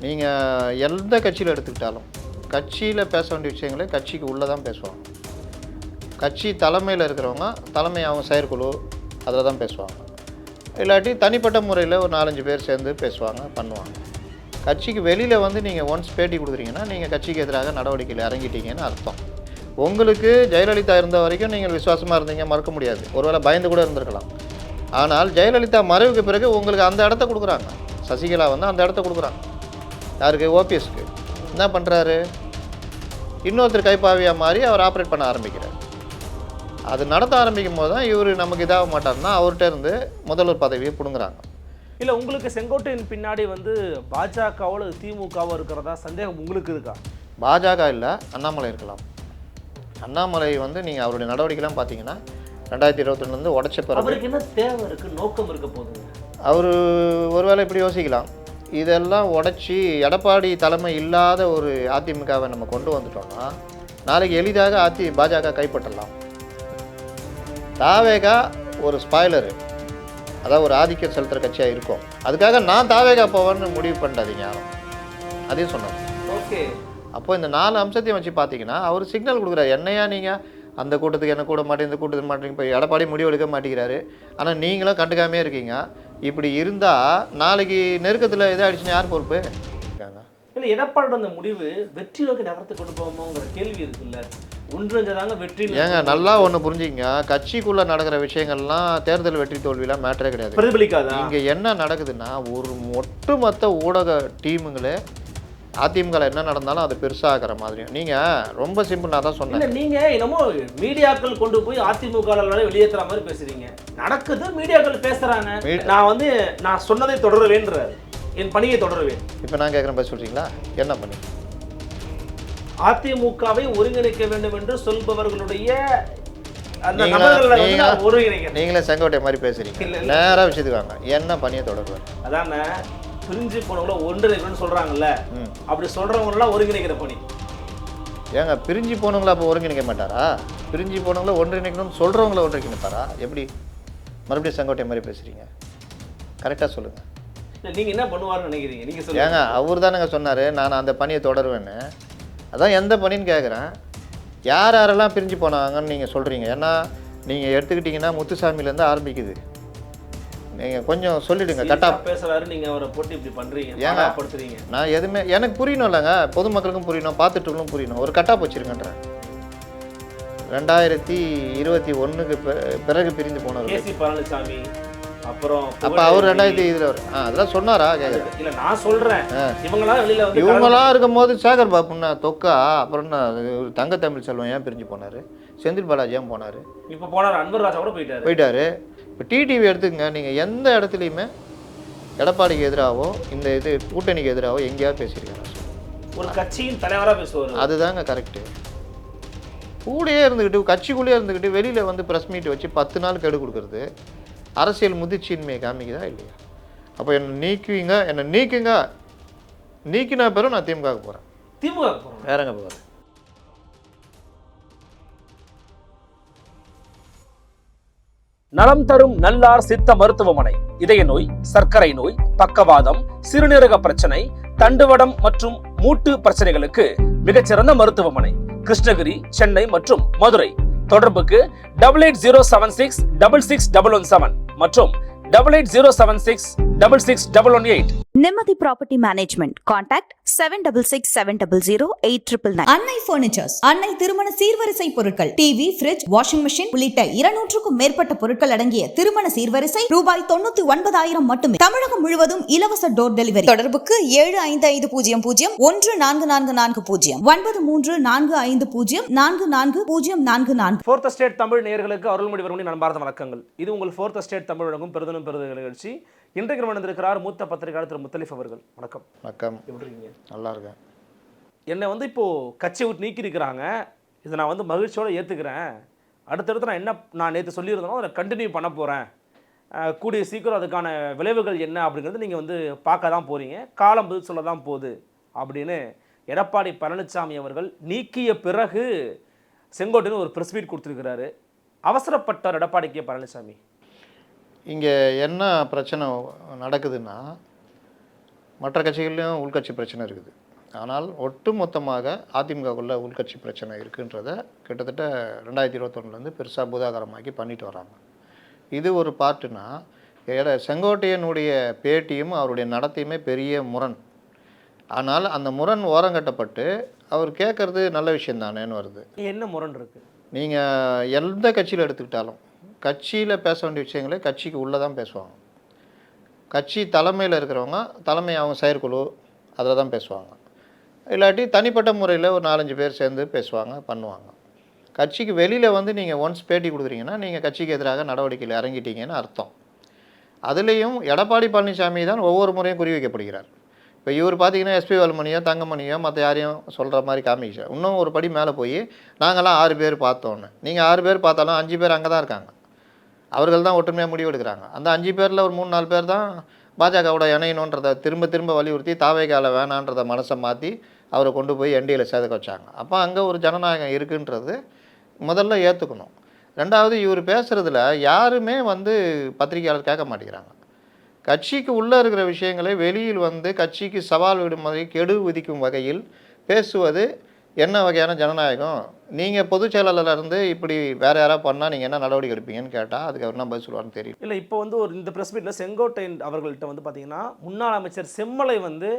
நீங்கள் எந்த கட்சியில் எடுத்துக்கிட்டாலும் கட்சியில் பேச வேண்டிய விஷயங்களே கட்சிக்கு உள்ளே தான் பேசுவாங்க. கட்சி தலைமையில் இருக்கிறவங்க தலைமை அவங்க செயற்குழு அதில் தான் பேசுவாங்க. இல்லாட்டி தனிப்பட்ட முறையில் ஒரு 4-5 பேர் சேர்ந்து பேசுவாங்க, பண்ணுவாங்க. கட்சிக்கு வெளியில் வந்து நீங்கள் ஒன்ஸ் பேட்டி கொடுக்குறீங்கன்னா நீங்கள் கட்சிக்கு எதிராக நடவடிக்கையில் இறங்கிட்டீங்கன்னு அர்த்தம். உங்களுக்கு ஜெயலலிதா இருந்த வரைக்கும் நீங்கள் விசுவாசமாக இருந்தீங்க, மறக்க முடியாது. ஒருவேளை பயந்து கூட இருந்திருக்கலாம். ஆனால் ஜெயலலிதா மறைவுக்கு பிறகு உங்களுக்கு அந்த இடத்த கொடுக்குறாங்க. சசிகலா வந்து அந்த இடத்த கொடுக்குறாங்க. யாருக்கு? ஓபிஎஸ்க்கு. என்ன பண்ணுறாரு? இன்னொருத்தர் கைப்பாவியாக மாறி அவர் ஆப்ரேட் பண்ண ஆரம்பிக்கிறார். அது நடத்த ஆரம்பிக்கும் போது தான் இவர் நமக்கு இதாக மாட்டார்னா அவர்கிட்ட இருந்து முதல்வர் பதவியை பிடுங்குறாங்க. இல்லை, உங்களுக்கு செங்கோட்டையின் பின்னாடி வந்து பாஜகவோ அல்லது திமுகவோ இருக்கிறதா சந்தேகம் உங்களுக்கு இருக்கா? பாஜக இல்லை, அண்ணாமலை இருக்கலாம். அண்ணாமலை வந்து நீங்கள் அவருடைய நடவடிக்கைலாம் பார்த்தீங்கன்னா 2022 உடைச்ச பிறகு அவருக்கு என்ன தேவை இருக்குது, நோக்கம் இருக்க போகுதுங்க? அவர் ஒருவேளை இப்படி யோசிக்கலாம், இதெல்லாம் உடைச்சி எடப்பாடி தலைமை இல்லாத ஒரு அதிமுகவை நம்ம கொண்டு வந்துட்டோம்னா நாளைக்கு எளிதாக பாஜக கைப்பற்றலாம். தாவேகா ஒரு ஸ்பாய்லரு, அதாவது ஒரு ஆதிக்கம் செலுத்துகிற கட்சியாக இருக்கும். அதுக்காக நான் தாவேகா போவேன்னு முடிவு பண்ணாதீங்க யாரும். அதையும் சொன்னார். ஓகே, அப்போ இந்த 4 அம்சத்தையும் வச்சு பார்த்தீங்கன்னா அவர் சிக்னல் கொடுக்குறாரு. என்னையா நீங்கள் அந்த கூட்டத்துக்கு என்ன கூட மாட்டேங்க, இந்த கூட்டத்துக்கு மாட்டேங்க, இப்போ எடப்பாடி முடிவு எடுக்க மாட்டேங்கிறாரு, ஆனால் நீங்களும் கண்டுக்காமே இருக்கீங்க. இப்படி இருந்தால் நாளைக்கு நெருக்கத்தில் எதாவது ஆயிடுச்சுன்னா யார் பொறுப்பு? இல்லை, எடப்பாடியோட அந்த முடிவு வெற்றி நோக்கி நகர்த்து கொண்டு போகுமோங்கிற கேள்வி இருக்குல்ல. ஒன்றுதாங்க வெற்றி. ஏங்க நல்லா ஒன்று புரிஞ்சுங்க, கட்சிக்குள்ளே நடக்கிற விஷயங்கள்லாம் தேர்தல் வெற்றி தோல்வியெல்லாம் மேட்டரே கிடையாது, பிரதிபலிக்காது. இங்கே என்ன நடக்குதுன்னா ஒரு ஒட்டுமொத்த ஊடக டீமுங்களே அதிமுக என்ன நடந்தாலும் அது பெருசாகிற மாதிரியும். நீங்கள் ரொம்ப சிம்பிள், நான் தான் சொன்னேன். நீங்கள் என்னமோ மீடியாக்கள் கொண்டு போய் அதிமுக வெளியேற்றுற மாதிரி பேசுறீங்க. நடக்குது, மீடியாக்கள் பேசுகிறாங்க. நான் சொன்னதை தொடருவேன்றார், என் பணியை தொடருவேன். இப்போ நான் கேட்குறேன், பதில் சொல்கிறீங்களா? என்ன பண்ணி அதிமுகவை ஒருங்கிணைக்க வேண்டும் என்று சொல்பவர்களுடைய நீங்களே செங்கோட்டை மாதிரி பேசுறீங்க. நேராக விஷயத்துக்கு வாங்க, என்ன பணியை தொடருவார்? அதான பிரிஞ்சு போனவங்கள ஒன்றிணைக்கணும்னு சொல்றாங்கல்ல, அப்படி சொல்றவங்களெல்லாம் ஒருங்கிணைக்கிற பணி. ஏங்க பிரிஞ்சு போனவங்கள அப்போ ஒருங்கிணைக்க மாட்டாரா? பிரிஞ்சு போனவங்கள ஒன்றிணைக்கணும்னு சொல்றவங்கள ஒன்றிணைப்பாரா? எப்படி மறுபடியும் செங்கோட்டை மாதிரி பேசுறீங்க? கரெக்டாக சொல்லுங்க. நீங்க என்ன பண்ணுவாருன்னு நினைக்கிறீங்க? நீங்க சொல்லுங்க. ஏங்க அவர் தானங்க சொன்னாரு நான் அந்த பணியை தொடருவேன்னு. அதான் எந்த பணின்னு கேட்குறேன். யார் யாரெல்லாம் பிரிஞ்சு போனாங்கன்னு நீங்கள் சொல்கிறீங்க. ஏன்னா நீங்கள் எடுத்துக்கிட்டிங்கன்னா முத்துசாமியிலேருந்து ஆரம்பிக்குது. நீங்கள் கொஞ்சம் சொல்லிவிடுங்க. கரெக்டாக பேசுகிறாரு, நீங்கள் அவரை போட்டு இப்படி பண்ணுறீங்க, ஏங்க படுத்துறீங்க. நான் எதுவுமே எனக்கு புரியணும் இல்லைங்க, பொதுமக்களுக்கும் புரியணும், பார்த்துட்டுங்களும் புரியணும். ஒரு கட்டாக வச்சுருங்கன்றேன். 2021 பிறகு பிரிந்து போனவர் கேசி பழனிசாமி. அப்புறம் அப்போ அவர் 2020 அதெல்லாம் சொன்னாரா? கேட்குறேன். இல்லை நான் சொல்கிறேன், இவங்களாம் இருக்கும்போது சேகர் பாபுன்னா தொக்கா, அப்புறம் தங்க தமிழ் செல்வம் ஏன் பிரிஞ்சு போனார்? செந்தில் பாலாஜி ஏன் போனார்? இப்போ போனார், அன்வர் ராஜா கூட போயிட்டாரு. இப்போ டிடிவி எடுத்துக்கங்க, நீங்கள் எந்த இடத்துலையுமே எடப்பாடிக்கு எதிராகவோ இந்த கூட்டணிக்கு எதிராகவோ எங்கேயாவது பேசியிருக்காங்க? ஒரு கட்சியின் தலைவராக பேசுவார். அதுதாங்க கரெக்டு. கூடயே இருந்துக்கிட்டு கட்சிக்குள்ளேயே இருந்துக்கிட்டு வெளியில் வந்து ப்ரெஸ் மீட் வச்சு 10 நாள் கெடு கொடுக்குறது அரசியல் முதிர்ச்சியின்மையை காமிக்குதா இல்லையா? அப்போ என்னை நீக்கினா பிறகு நான் திமுக போகிறேன். திமுக வேறங்க போகிறேன். நலம் தரும் நல்லார் சித்த மருத்துவமனை இதய நோய், சர்க்கரை நோய், பக்கவாதம், சிறுநீரக பிரச்சனை, தண்டுவடம் மற்றும் மூட்டு பிரச்சனைகளுக்கு மிகச்சிறந்த மருத்துவமனை கிருஷ்ணகிரி, சென்னை மற்றும் மதுரை. தொடர்புக்கு 8807666117 மற்றும் 8807666118. நிம்மதி ப்ராப்பர்ட்டி மேனேஜ்மெண்ட். கான்டாக்ட் 7667008999. அன்னை பர்னிச்சர்ஸ், அன்னை திருமண சீர்வரிசை பொருட்கள், டிவி, ஃபிரிட்ஜ், வாஷிங் மெஷின் உள்ளிட்ட 200க்கும் மேற்பட்ட பொருட்கள் அடங்கிய திருமண சீர்வரிசை ரூபாய் 99,000 மட்டுமே. தமிழகம் முழுவதும் இலவச டோர் டெலிவரி. தொடர்புக்கு 7550014440 9345044044. ஃபோர்த் ஸ்டேட் தமிழ் நேயர்களுக்கு அருள்மொழி வர்மனின் அன்பார்ந்த வணக்கங்கள். இது உங்கள் ஃபோர்த் ஸ்டேட் தமிழ் வழங்கும் பெருதனும் பெருது நிகழ்ச்சி. இன்றைக்கு வந்திருக்கிறார் மூத்த பத்திரிகையாளர் திரு முத்தலிஃப் அவர்கள். வணக்கம். வணக்கம். எப்படி இருக்கீங்க? நல்லா இருக்கேன். என்னை இப்போது கட்சியை விட்டு நீக்கியிருக்கிறாங்க. இதை நான் மகிழ்ச்சியோடு ஏற்றுக்கிறேன். அடுத்தடுத்து நான் நேற்று சொல்லியிருந்தோம், அதை கண்டினியூ பண்ண போகிறேன். கூடிய சீக்கிரம் அதுக்கான விளைவுகள் என்ன அப்படிங்கிறது நீங்கள் பார்க்க தான் போகிறீங்க. காலம் பதில் சொல்ல தான் போகுது அப்படின்னு எடப்பாடி பழனிசாமி அவர்கள் நீக்கிய பிறகு செங்கோட்டைன்னு ஒரு ப்ரெஸ் மீட் கொடுத்துருக்கிறாரு. அவசரப்பட்டார் எடப்பாடி கே பழனிசாமி. இங்கே என்ன பிரச்சனை நடக்குதுன்னா, மற்ற கட்சிகள்லையும் உள்கட்சி பிரச்சனை இருக்குது. ஆனால் ஒட்டுமொத்தமாக அதிமுகவுக்குள்ள உள்கட்சி பிரச்சனை இருக்குன்றத கிட்டத்தட்ட 2021 பெருசாக பூதாகரமாக்கி பண்ணிட்டு வராங்க. இது ஒரு பார்ட்டுனா செங்கோட்டையனுடைய பேட்டியும் அவருடைய நடத்தையுமே பெரிய முரண். ஆனால் அந்த முரண் ஓரங்கட்டப்பட்டு அவர் கேட்குறது நல்ல விஷயம் தானேன்னு வருது. என்ன முரண் இருக்குது? நீங்கள் எந்த கட்சியில் எடுத்துக்கிட்டாலும் கட்சியில் பேச வேண்டிய விஷயங்களே கட்சிக்கு உள்ளே தான் பேசுவாங்க. கட்சி தலைமையில் இருக்கிறவங்க தலைமை அவங்க செயற்குழு அதில் தான் பேசுவாங்க. இல்லாட்டி தனிப்பட்ட முறையில் ஒரு 4-5 பேர் சேர்ந்து பேசுவாங்க, பண்ணுவாங்க. கட்சிக்கு வெளியில் வந்து நீங்கள் ஒன்ஸ் பேட்டி கொடுக்குறீங்கன்னா நீங்கள் கட்சிக்கு எதிராக நடவடிக்கையில் இறங்கிட்டீங்கன்னு அர்த்தம். அதுலேயும் எடப்பாடி பழனிசாமி தான் ஒவ்வொரு முறையும் குறி வைக்கப்படுகிறார். இப்போ இவர் பார்த்தீங்கன்னா எஸ்பி வேலுமணியோ தங்கமணியோ மற்ற யாரையும் சொல்கிற மாதிரி காமிச்சார். இன்னும் ஒரு படி மேலே போய் நாங்களாம் 6 பேர் பார்த்தோன்னு. நீங்கள் 6 பேர் பார்த்தாலும் 5 பேர் அங்கே தான் இருக்காங்க. அவர்கள் தான் ஒற்றுமையாக முடிவு எடுக்கிறாங்க. அந்த 5 பேரில் ஒரு 3-4 பேர் தான் பாஜகவோட இணையணுன்றதை திரும்ப திரும்ப வலியுறுத்தி தாவேகால வேணான்றதை மனசை மாற்றி அவரை கொண்டு போய் என்டிஏல சேர்க்க வச்சாங்க. அப்போ அங்கே ஒரு ஜனநாயகம் இருக்குன்றது முதல்ல ஏற்றுக்கணும். ரெண்டாவது, இவர் பேசுகிறதுல யாருமே வந்து பத்திரிகையாளர் கேட்க மாட்டேங்கிறாங்க. கட்சிக்கு உள்ளே இருக்கிற விஷயங்களை வெளியில் வந்து கட்சிக்கு சவால் விடும் வகை கெடு விதிக்கும் வகையில் பேசுவது என்ன வகையான ஜனநாயகம்? நீங்கள் பொதுச் செயலாளராக இருந்து இப்படி வேறு யாராவது பண்ணால் நீங்கள் என்ன நடவடிக்கை எடுப்பீங்கன்னு கேட்டால் அதுக்கு அவர் என்ன பதில் சொல்லுவார்னு தெரியும். இல்லை, இப்போ வந்து ஒரு இந்த ப்ரெஸ் மீட்டில் செங்கோட்டையன் அவர்கள்ட்ட வந்து பார்த்தீங்கன்னா முன்னாள் அமைச்சர் செம்மலை வந்து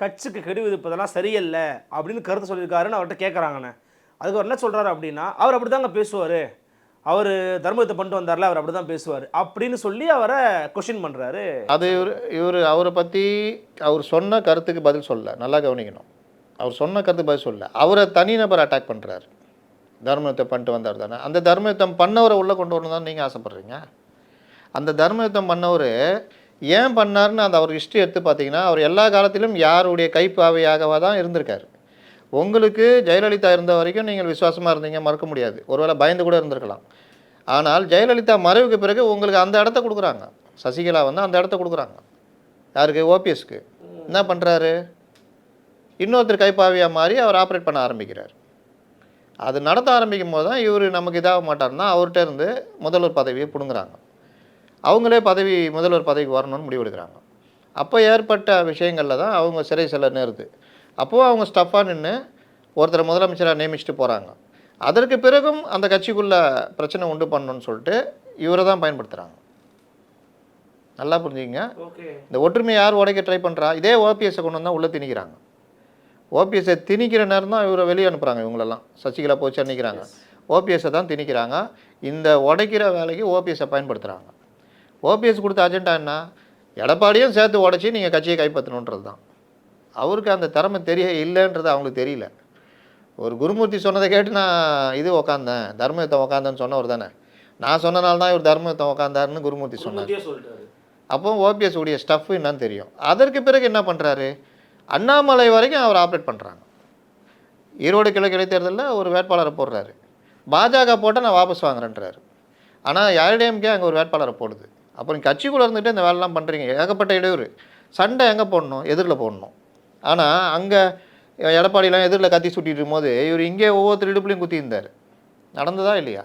கட்சிக்கு கெடு விதிப்பதெல்லாம் சரியில்ல அப்படின்னு கருத்து சொல்லியிருக்காருன்னு அவர்கிட்ட கேட்குறாங்கண்ணே. அதுக்கு அவர் என்ன சொல்கிறாரு அப்படின்னா, அவர் அப்படி தாங்க பேசுவார், அவர் தர்மத்தை பண்ணிட்டு வந்தார்ல அவர் அப்படி தான் பேசுவார் அப்படின்னு சொல்லி அவரை கொஷின் பண்ணுறாரு. அது இவர் அவரை பற்றி அவர் சொன்ன கருத்துக்கு பதில் சொல்ல, நல்லா கவனிக்கணும். அவர் சொன்ன கருத்து பதில் சொல்ல, அவரை தனிநபர் அட்டாக் பண்ணுறாரு. தர்மயுத்தம் பண்ணிட்டு வந்தார் தானே, அந்த தர்மயுத்தம் பண்ணவரை உள்ளே கொண்டு வரணும் தான் நீங்கள் ஆசைப்பட்றீங்க. அந்த தர்மயுத்தம் பண்ணவர் ஏன் பண்ணார்னு அந்த அவர் ஹிஸ்ட்ரி எடுத்து பார்த்தீங்கன்னா அவர் எல்லா காலத்திலும் யாருடைய கைப்பாவையாகவா தான் இருந்திருக்காரு. உங்களுக்கு ஜெயலலிதா இருந்த வரைக்கும் நீங்கள் விசுவாசமாக இருந்தீங்க, மறக்க முடியாது. ஒருவேளை பயந்து கூட இருந்திருக்கலாம். ஆனால் ஜெயலலிதா மறைவுக்கு பிறகு உங்களுக்கு அந்த இடத்த கொடுக்குறாங்க. சசிகலா வந்து அந்த இடத்த கொடுக்குறாங்க. யாருக்கு? ஓபிஎஸ்க்கு. என்ன பண்ணுறாரு? இன்னொருத்தர் கைப்பாவியாக மாறி அவர் ஆப்ரேட் பண்ண ஆரம்பிக்கிறார். அது நடத்த ஆரம்பிக்கும் போது தான் இவர் நமக்கு இதாக மாட்டார்னா அவர்கிட்ட இருந்து முதல்வர் பதவியை பிடுங்குறாங்க. அவங்களே முதல்வர் பதவிக்கு வரணும்னு முடிவெடுக்கிறாங்க. அப்போ ஏற்பட்ட விஷயங்களில் தான் அவங்க சிறை செல்ல நேருது. அப்போது அவங்க ஸ்டஃபாக நின்று ஒருத்தரை முதலமைச்சராக நியமிச்சுட்டு போகிறாங்க. அதற்கு பிறகும் அந்த கட்சிக்குள்ளே பிரச்சனை உண்டு பண்ணணும்னு சொல்லிட்டு இவரை தான் பயன்படுத்துகிறாங்க. நல்லா புரிஞ்சுங்க. இந்த ஒற்றுமையை யார் உடைக்க ட்ரை பண்ணுறா? இதே ஓபிஎஸ்ஸை கொண்டு வந்தால் உள்ளே திணிக்கிறாங்க. ஓபிஎஸ்ஸை திணிக்கிற நேரம் தான் இவரை வெளியே அனுப்புகிறாங்க. இவங்களெல்லாம் சசிகலா போச்சு அன்னிக்கிறாங்க. ஓபிஎஸ்ஸை தான் திணிக்கிறாங்க. இந்த உடைக்கிற வேலைக்கு ஓபிஎஸ்ஸை பயன்படுத்துகிறாங்க. ஓபிஎஸ் கொடுத்த அஜெண்டா என்ன? எடப்பாடியும் சேர்த்து உடச்சி நீங்கள் கட்சியை கைப்பற்றணுன்றது தான். அவருக்கு அந்த திறமை இல்லைன்றது அவங்களுக்கு தெரியல. ஒரு குருமூர்த்தி சொன்னதை கேட்டு நான் இது உக்காந்தேன், தர்மயுத்தம் உக்காந்தேன்னு சொன்னவர் தானே. நான் சொன்னனால தான் இவர் தர்மயுத்தம் உக்காந்தாருன்னு குருமூர்த்தி சொன்னார். அப்போ ஓபிஎஸ் உடைய ஸ்டஃப் என்னன்னு தெரியும். அதற்கு பிறகு என்ன பண்ணுறாரு? அண்ணாமலை வரைக்கும் அவர் ஆப்ரேட் பண்ணுறாங்க. ஈரோடு கிழக்கு இடைத்தேர்தலில் ஒரு வேட்பாளரை போடுறாரு. பாஜக போட்டால் நான் வாபஸ் வாங்குறேன்றாரு. ஆனால் ஏடிஎம்கே அங்கே ஒரு வேட்பாளரை போடுது. அப்புறம் கட்சிக்குள்ளே இருந்துட்டு இந்த வேலைலாம் பண்ணுறீங்க. ஏகப்பட்ட இடையூறு. சண்டை எங்கே போடணும்? எதிரில் போடணும். ஆனால் அங்கே எடப்பாடியெலாம் எதிரில் கத்தி சுட்டிட்டு இருக்கும்போது இவர் இங்கே ஒவ்வொருத்தர் இடுப்புலையும் குத்தி இருந்தார். நடந்ததா இல்லையா?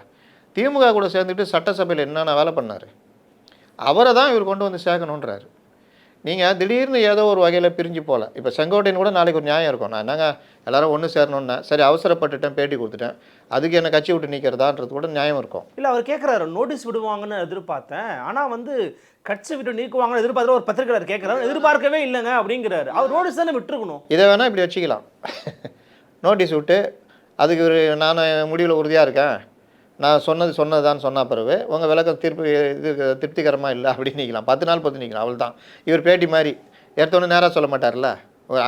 திமுக கூட சேர்ந்துட்டு சட்டசபையில் என்னென்ன வேலை பண்ணார்? அவரை தான் இவர் கொண்டு வந்து சேர்க்கணுன்றாரு. நீங்கள் திடீர்னு ஏதோ ஒரு வகையில் பிரிஞ்சு போகல. இப்போ செங்கோட்டையன் கூட நாளைக்கு ஒரு நியாயம் இருக்கும். நான் என்னங்க எல்லாரும் ஒன்று சேரணுன்னா, சரி அவசரப்பட்டுட்டேன், பேட்டி கொடுத்துட்டேன், அதுக்கு என்ன கட்சி விட்டு நீக்கிறதான்றது கூட நியாயம் இருக்கும். இல்லை, அவர் கேட்குறாரு நோட்டீஸ் விடுவாங்கன்னு எதிர்பார்த்தேன், ஆனால் வந்து கட்சி விட்டு நீக்குவாங்கன்னு எதிர்பார்த்து ஒரு பத்திரிகையாளர் கேட்குறாரு. எதிர்பார்க்கவே இல்லைங்க அப்படிங்கிறாரு. அவர் நோட்டீஸ் தானே விட்டுருக்கணும். இதை வேணால் இப்படி வச்சுக்கலாம். நோட்டீஸ் விட்டு அதுக்கு ஒரு நான் முடிவில் உறுதியாக இருக்கேன், நான் சொன்னது தான் சொன்ன பிறகு உங்கள் விளக்கம் திருப்திகரமாக இல்லை அப்படின்னு நிற்கலாம். 10 நாள் 10 நிற்கலாம். அவள் தான் இவர் பேட்டி மாதிரி எடுத்தோன்னு நேராக சொல்ல மாட்டார்ல,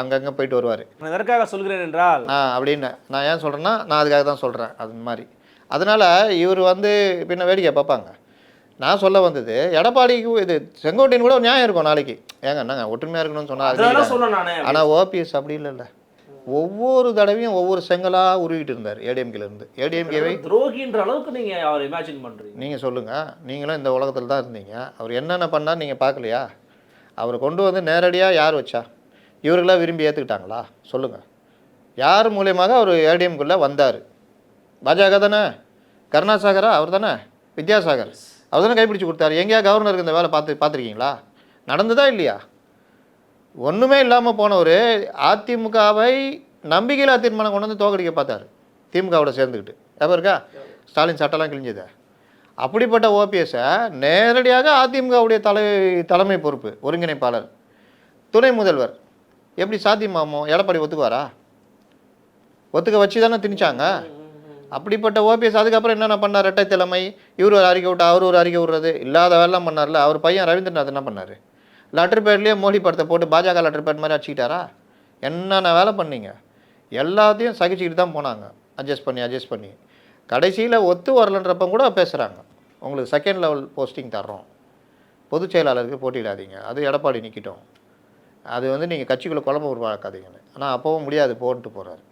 அங்கங்கே போயிட்டு வருவார். நான் எதற்காக சொல்கிறேன் என்றால் அப்படின்னு நான் ஏன் சொல்கிறேன்னா நான் அதுக்காக தான் சொல்கிறேன் அது மாதிரி. அதனால் இவர் வந்து பின்ன வேடிக்கை பார்ப்பாங்க. நான் சொல்ல வந்தது எடப்பாடிக்கு இது செங்கோட்டையன் கூட ஒரு நியாயம் இருக்கும். நாளைக்கு ஏங்க என்னங்க ஒற்றுமையாக இருக்கணும்னு சொன்னால், ஆனால் ஓபிஎஸ் அப்படி இல்லைல்ல. ஒவ்வொரு தடவையும் ஒவ்வொரு செங்கலாக உருவிட்டு இருந்தார் ஏடிஎம்கேலேருந்து. ஏடிஎம்கேவை துரோகின்ற அளவுக்கு நீங்கள் அவர் இமேஜின் பண்ணுறீங்க. நீங்கள் சொல்லுங்கள், நீங்களும் இந்த உலகத்தில் தான் இருந்தீங்க. அவர் என்னென்ன பண்ணார் நீங்கள் பார்க்கலையா? அவரை கொண்டு வந்து நேரடியாக யார் வச்சா? இவர்களாக விரும்பி ஏற்றுக்கிட்டாங்களா? சொல்லுங்கள். யார் மூலியமாக அவர் ஏடிஎம்குள்ளே வந்தார்? பாஜக தானே? கருணாசாகரா? அவர் தானே? வித்யாசாகர் அவர் தானே கைப்பிடிச்சு கொடுத்தாரு. எங்கேயா கவர்னருக்கு இந்த வேலை பார்த்துருக்கீங்களா? நடந்ததா இல்லையா? ஒன்றுமே இல்லாமல் போனவர் அதிமுகவை நம்பிக்கையில்லா தீர்மானம் கொண்டு வந்து தோக்கடிக்க பார்த்தார், திமுகவோட சேர்ந்துக்கிட்டு. எப்போ இருக்கா ஸ்டாலின் சட்டம்லாம் கிழிஞ்சது. அப்படிப்பட்ட ஓபிஎஸை நேரடியாக அதிமுகவுடைய தலைமை பொறுப்பு ஒருங்கிணைப்பாளர், துணை முதல்வர் எப்படி சாத்தியமாமோ? எடப்பாடி ஒத்துக்குவாரா? ஒத்துக்க வச்சு தானே திணிச்சாங்க. அப்படிப்பட்ட ஓபிஎஸ் அதுக்கப்புறம் என்னென்ன பண்ணார்? இரட்டை தலைமை, இவர் ஒரு அறிக்கை விட்டு அவர் ஒரு அறிக்கை விடுறது, இல்லாத வேலைலாம் பண்ணார்ல. அவர் பையன் ரவீந்திரநாத் என்ன பண்ணார்? லெட்டர் பேட்லேயே மோடி படத்தை போட்டு பாஜக லெட்டர் பேட் மாதிரி அடிச்சுக்கிட்டாரா? என்னென்ன வேலை பண்ணீங்க? எல்லாத்தையும் சகிச்சுக்கிட்டு தான் போனாங்க, அட்ஜஸ்ட் பண்ணி. கடைசியில் ஒத்து வரலன்றப்ப கூட பேசுகிறாங்க, உங்களுக்கு செகண்ட் லெவல் போஸ்டிங் தர்றோம், பொதுச் செயலாளருக்கு போட்டியிடாதீங்க, அது எடப்பாடி நிற்கிட்டோம், அது வந்து நீங்கள் கட்சிக்குள்ளே குழம்பு உருவாக்காதீங்கன்னு. ஆனால் அப்போவும் முடியாது, போன்ட்டு போகிறாரு.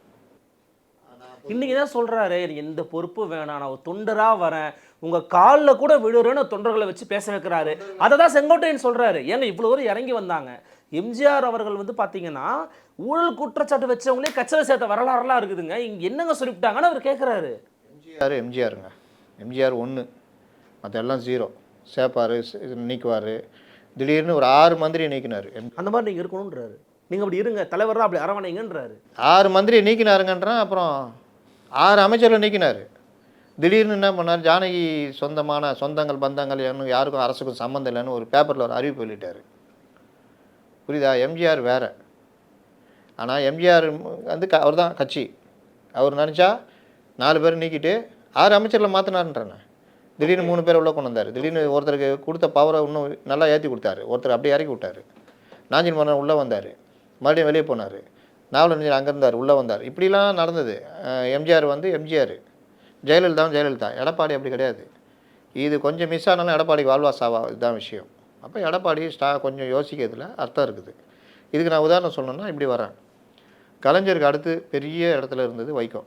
இன்னைக்கு தான் சொல்கிறாரு, எனக்கு எந்த பொறுப்பும் வேணாம், நான் ஒரு தொண்டராக வரேன், உங்கள் காலில் கூட விழுறேன்னு தொண்டர்களை வச்சு பேச வைக்கிறாரு. அதை தான் செங்கோட்டையன் சொல்கிறாரு. ஏங்க இவ்வளோ தூரம் இறங்கி வந்தாங்க. எம்ஜிஆர் அவர்கள் வந்து பார்த்தீங்கன்னா ஊழல் குற்றச்சாட்டு வச்சவங்களே கட்சியில் சேர்த்த வரலாறுலாம் இருக்குதுங்க, இங்கே என்னங்க சொல்லிவிட்டாங்கன்னு அவர் கேட்குறாரு. எம்ஜிஆருங்க, எம்ஜிஆர் 1, மற்ற எல்லாம் 0. சேப்பார், நீக்குவார், திடீர்னு ஒரு 6 மந்திரி நீக்கினார். அந்த மாதிரி நீங்கள் இருக்கணுன்றாரு. நீங்கள் அப்படி இருங்க, தலைவர் தான் அப்படி அரவணைங்கன்றாரு. 6 மந்திரி நீக்கினாருங்கன்றான். அப்புறம் 6 அமைச்சர்கள் நீக்கினார். திடீர்னு என்ன பண்ணார்? ஜானகி சொந்தங்கள் பந்தங்கள் யாருக்கும் அரசுக்கும் சம்மந்தம் இல்லைன்னு ஒரு பேப்பரில் ஒரு அறிவிப்பு வெளியிட்டார். புரியுதா? எம்ஜிஆர் வேறு. ஆனால் எம்ஜிஆர் வந்து அவர் தான் கட்சி. அவர் நினச்சா 4 பேர் நீக்கிட்டு 6 அமைச்சரில் மாற்றினாருன்றேன். திடீர்னு 3 பேர் உள்ளே கொண்டு வந்தார். திடீர்னு ஒருத்தருக்கு கொடுத்த பவரை இன்னும் நல்லா ஏற்றி கொடுத்தாரு, ஒருத்தர் அப்படியே இறக்கி விட்டார். நாஞ்சில் மன்னன் உள்ளே வந்தார், மறுபடியும் வெளியே போனார். நாவலறிஞர் அங்கே இருந்தார், உள்ளே வந்தார். இப்படிலாம் நடந்தது. எம்ஜிஆர் வந்து எம்ஜிஆர், ஜெயலலிதா. எடப்பாடி அப்படி கிடையாது. இது கொஞ்சம் மிஸ் ஆனாலும் எடப்பாடிக்கு வாழ்வா சாவா, இதுதான் விஷயம். அப்போ எடப்பாடி கொஞ்சம் யோசிக்கிறதுல அர்த்தம் இருக்குது. இதுக்கு நான் உதாரணம் சொல்லணும்னா இப்படி வரேன். கலைஞருக்கு அடுத்து பெரிய இடத்துல இருந்தது வைகோ.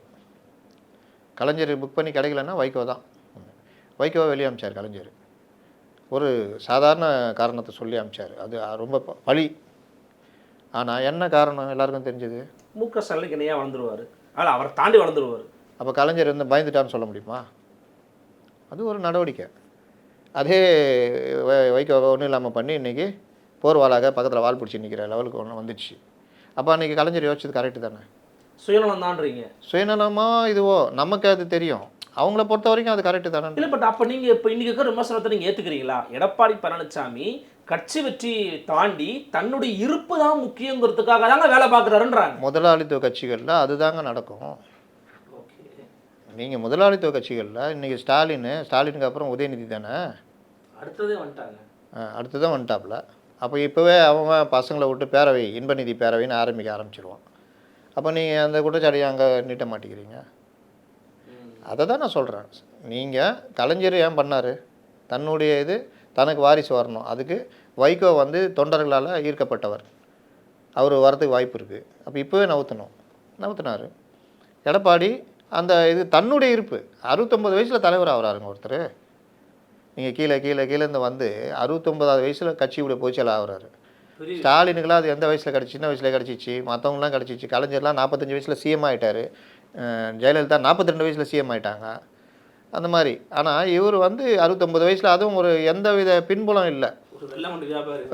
கலைஞர் புக் பண்ணி கிடைக்கலன்னா வைகோ தான். வைகோவை வெளியே அமிச்சார் கலைஞர். ஒரு சாதாரண காரணத்தை சொல்லி அமிச்சார், அது ரொம்ப பழி. ஆனால் என்ன காரணம் எல்லாருக்கும் தெரிஞ்சது? முக ஸ்டாலினுக்கு இணையாக வளர்ந்துருவார், ஆனால் அவரை தாண்டி வளர்ந்துருவார். அப்போ கலைஞர் இருந்து பயந்துட்டான்னு சொல்ல முடியுமா? அது ஒரு நடவடிக்கை. அதே வைகோ ஒன்றும் இல்லாமல் பண்ணி இன்றைக்கி போர்வாளாக பக்கத்தில் வால் பிடிச்சி நிற்கிற லெவலுக்கு ஒன்று வந்துடுச்சு. அப்போ அன்றைக்கி கலைஞர் யோசிச்சது கரெக்டு தானே? சுயநலம் தான்றீங்க. சுயநலமோ இதுவோ நமக்கு அது தெரியும், அவங்கள பொறுத்த வரைக்கும் அது கரெக்டு தானே. இல்லை, பட் அப்போ நீங்கள் இப்போ இன்றைக்கி இருக்கிற விமர்சனத்தை நீங்கள் ஏற்றுக்கிறீங்களா? எடப்பாடி பழனிசாமி கட்சி வெற்றி தாண்டி தன்னுடைய இருப்பு தான் முக்கியங்கிறதுக்காக தாங்க வேலை பார்க்குறாருன்றாங்க. முதலாளித்துவ கட்சிகளில் அதுதாங்க நடக்கும். நீங்கள் முதலாளித்துவ கட்சிகளில் இன்றைக்கி ஸ்டாலினுக்கு அப்புறம் உதயநிதி தானே அடுத்ததே வந்துட்டாங்க. அடுத்ததான் வந்துட்டாப்புல. அப்போ இப்போவே அவன் பசங்களை விட்டு பேரவை, இன்பநிதி பேரவைன்னு ஆரம்பிச்சிருவான். அப்போ நீங்கள் அந்த குற்றச்சாட்டியை அங்கே நீட்ட மாட்டேங்கிறீங்க. அதை தான் நான் சொல்கிறேன். நீங்கள் கலைஞர் ஏன் பண்ணார்? தன்னுடைய இது தனக்கு வாரிசு வரணும், அதுக்கு வைகோ வந்து தொண்டர்களால் ஈர்க்கப்பட்டவர், அவர் வரதுக்கு வாய்ப்பு இருக்குது. அப்போ இப்போவே நவுத்தினார். எடப்பாடி அந்த இது தன்னுடைய இருப்பு 69 வயசில் தலைவர் ஆகிறாருங்க ஒருத்தர். நீங்கள் கீழேருந்து வந்து 69வது வயசில் கட்சியுடைய பொதுச்செயலாளர் ஆகிறாரு. ஸ்டாலினுக்கெல்லாம் அது எந்த வயசில் சின்ன வயசில் கிடச்சிச்சு, மற்றவங்களாம் கிடச்சிச்சு. கலைஞர்லாம் 45 வயசில் சிஎம் ஆகிட்டார், ஜெயலலிதா 42 வயசில் சிஎம் ஆகிட்டாங்க, அந்த மாதிரி. ஆனால் இவர் வந்து 69 வயசில், அதுவும் ஒரு எந்த வித பின்புலம் இல்லை,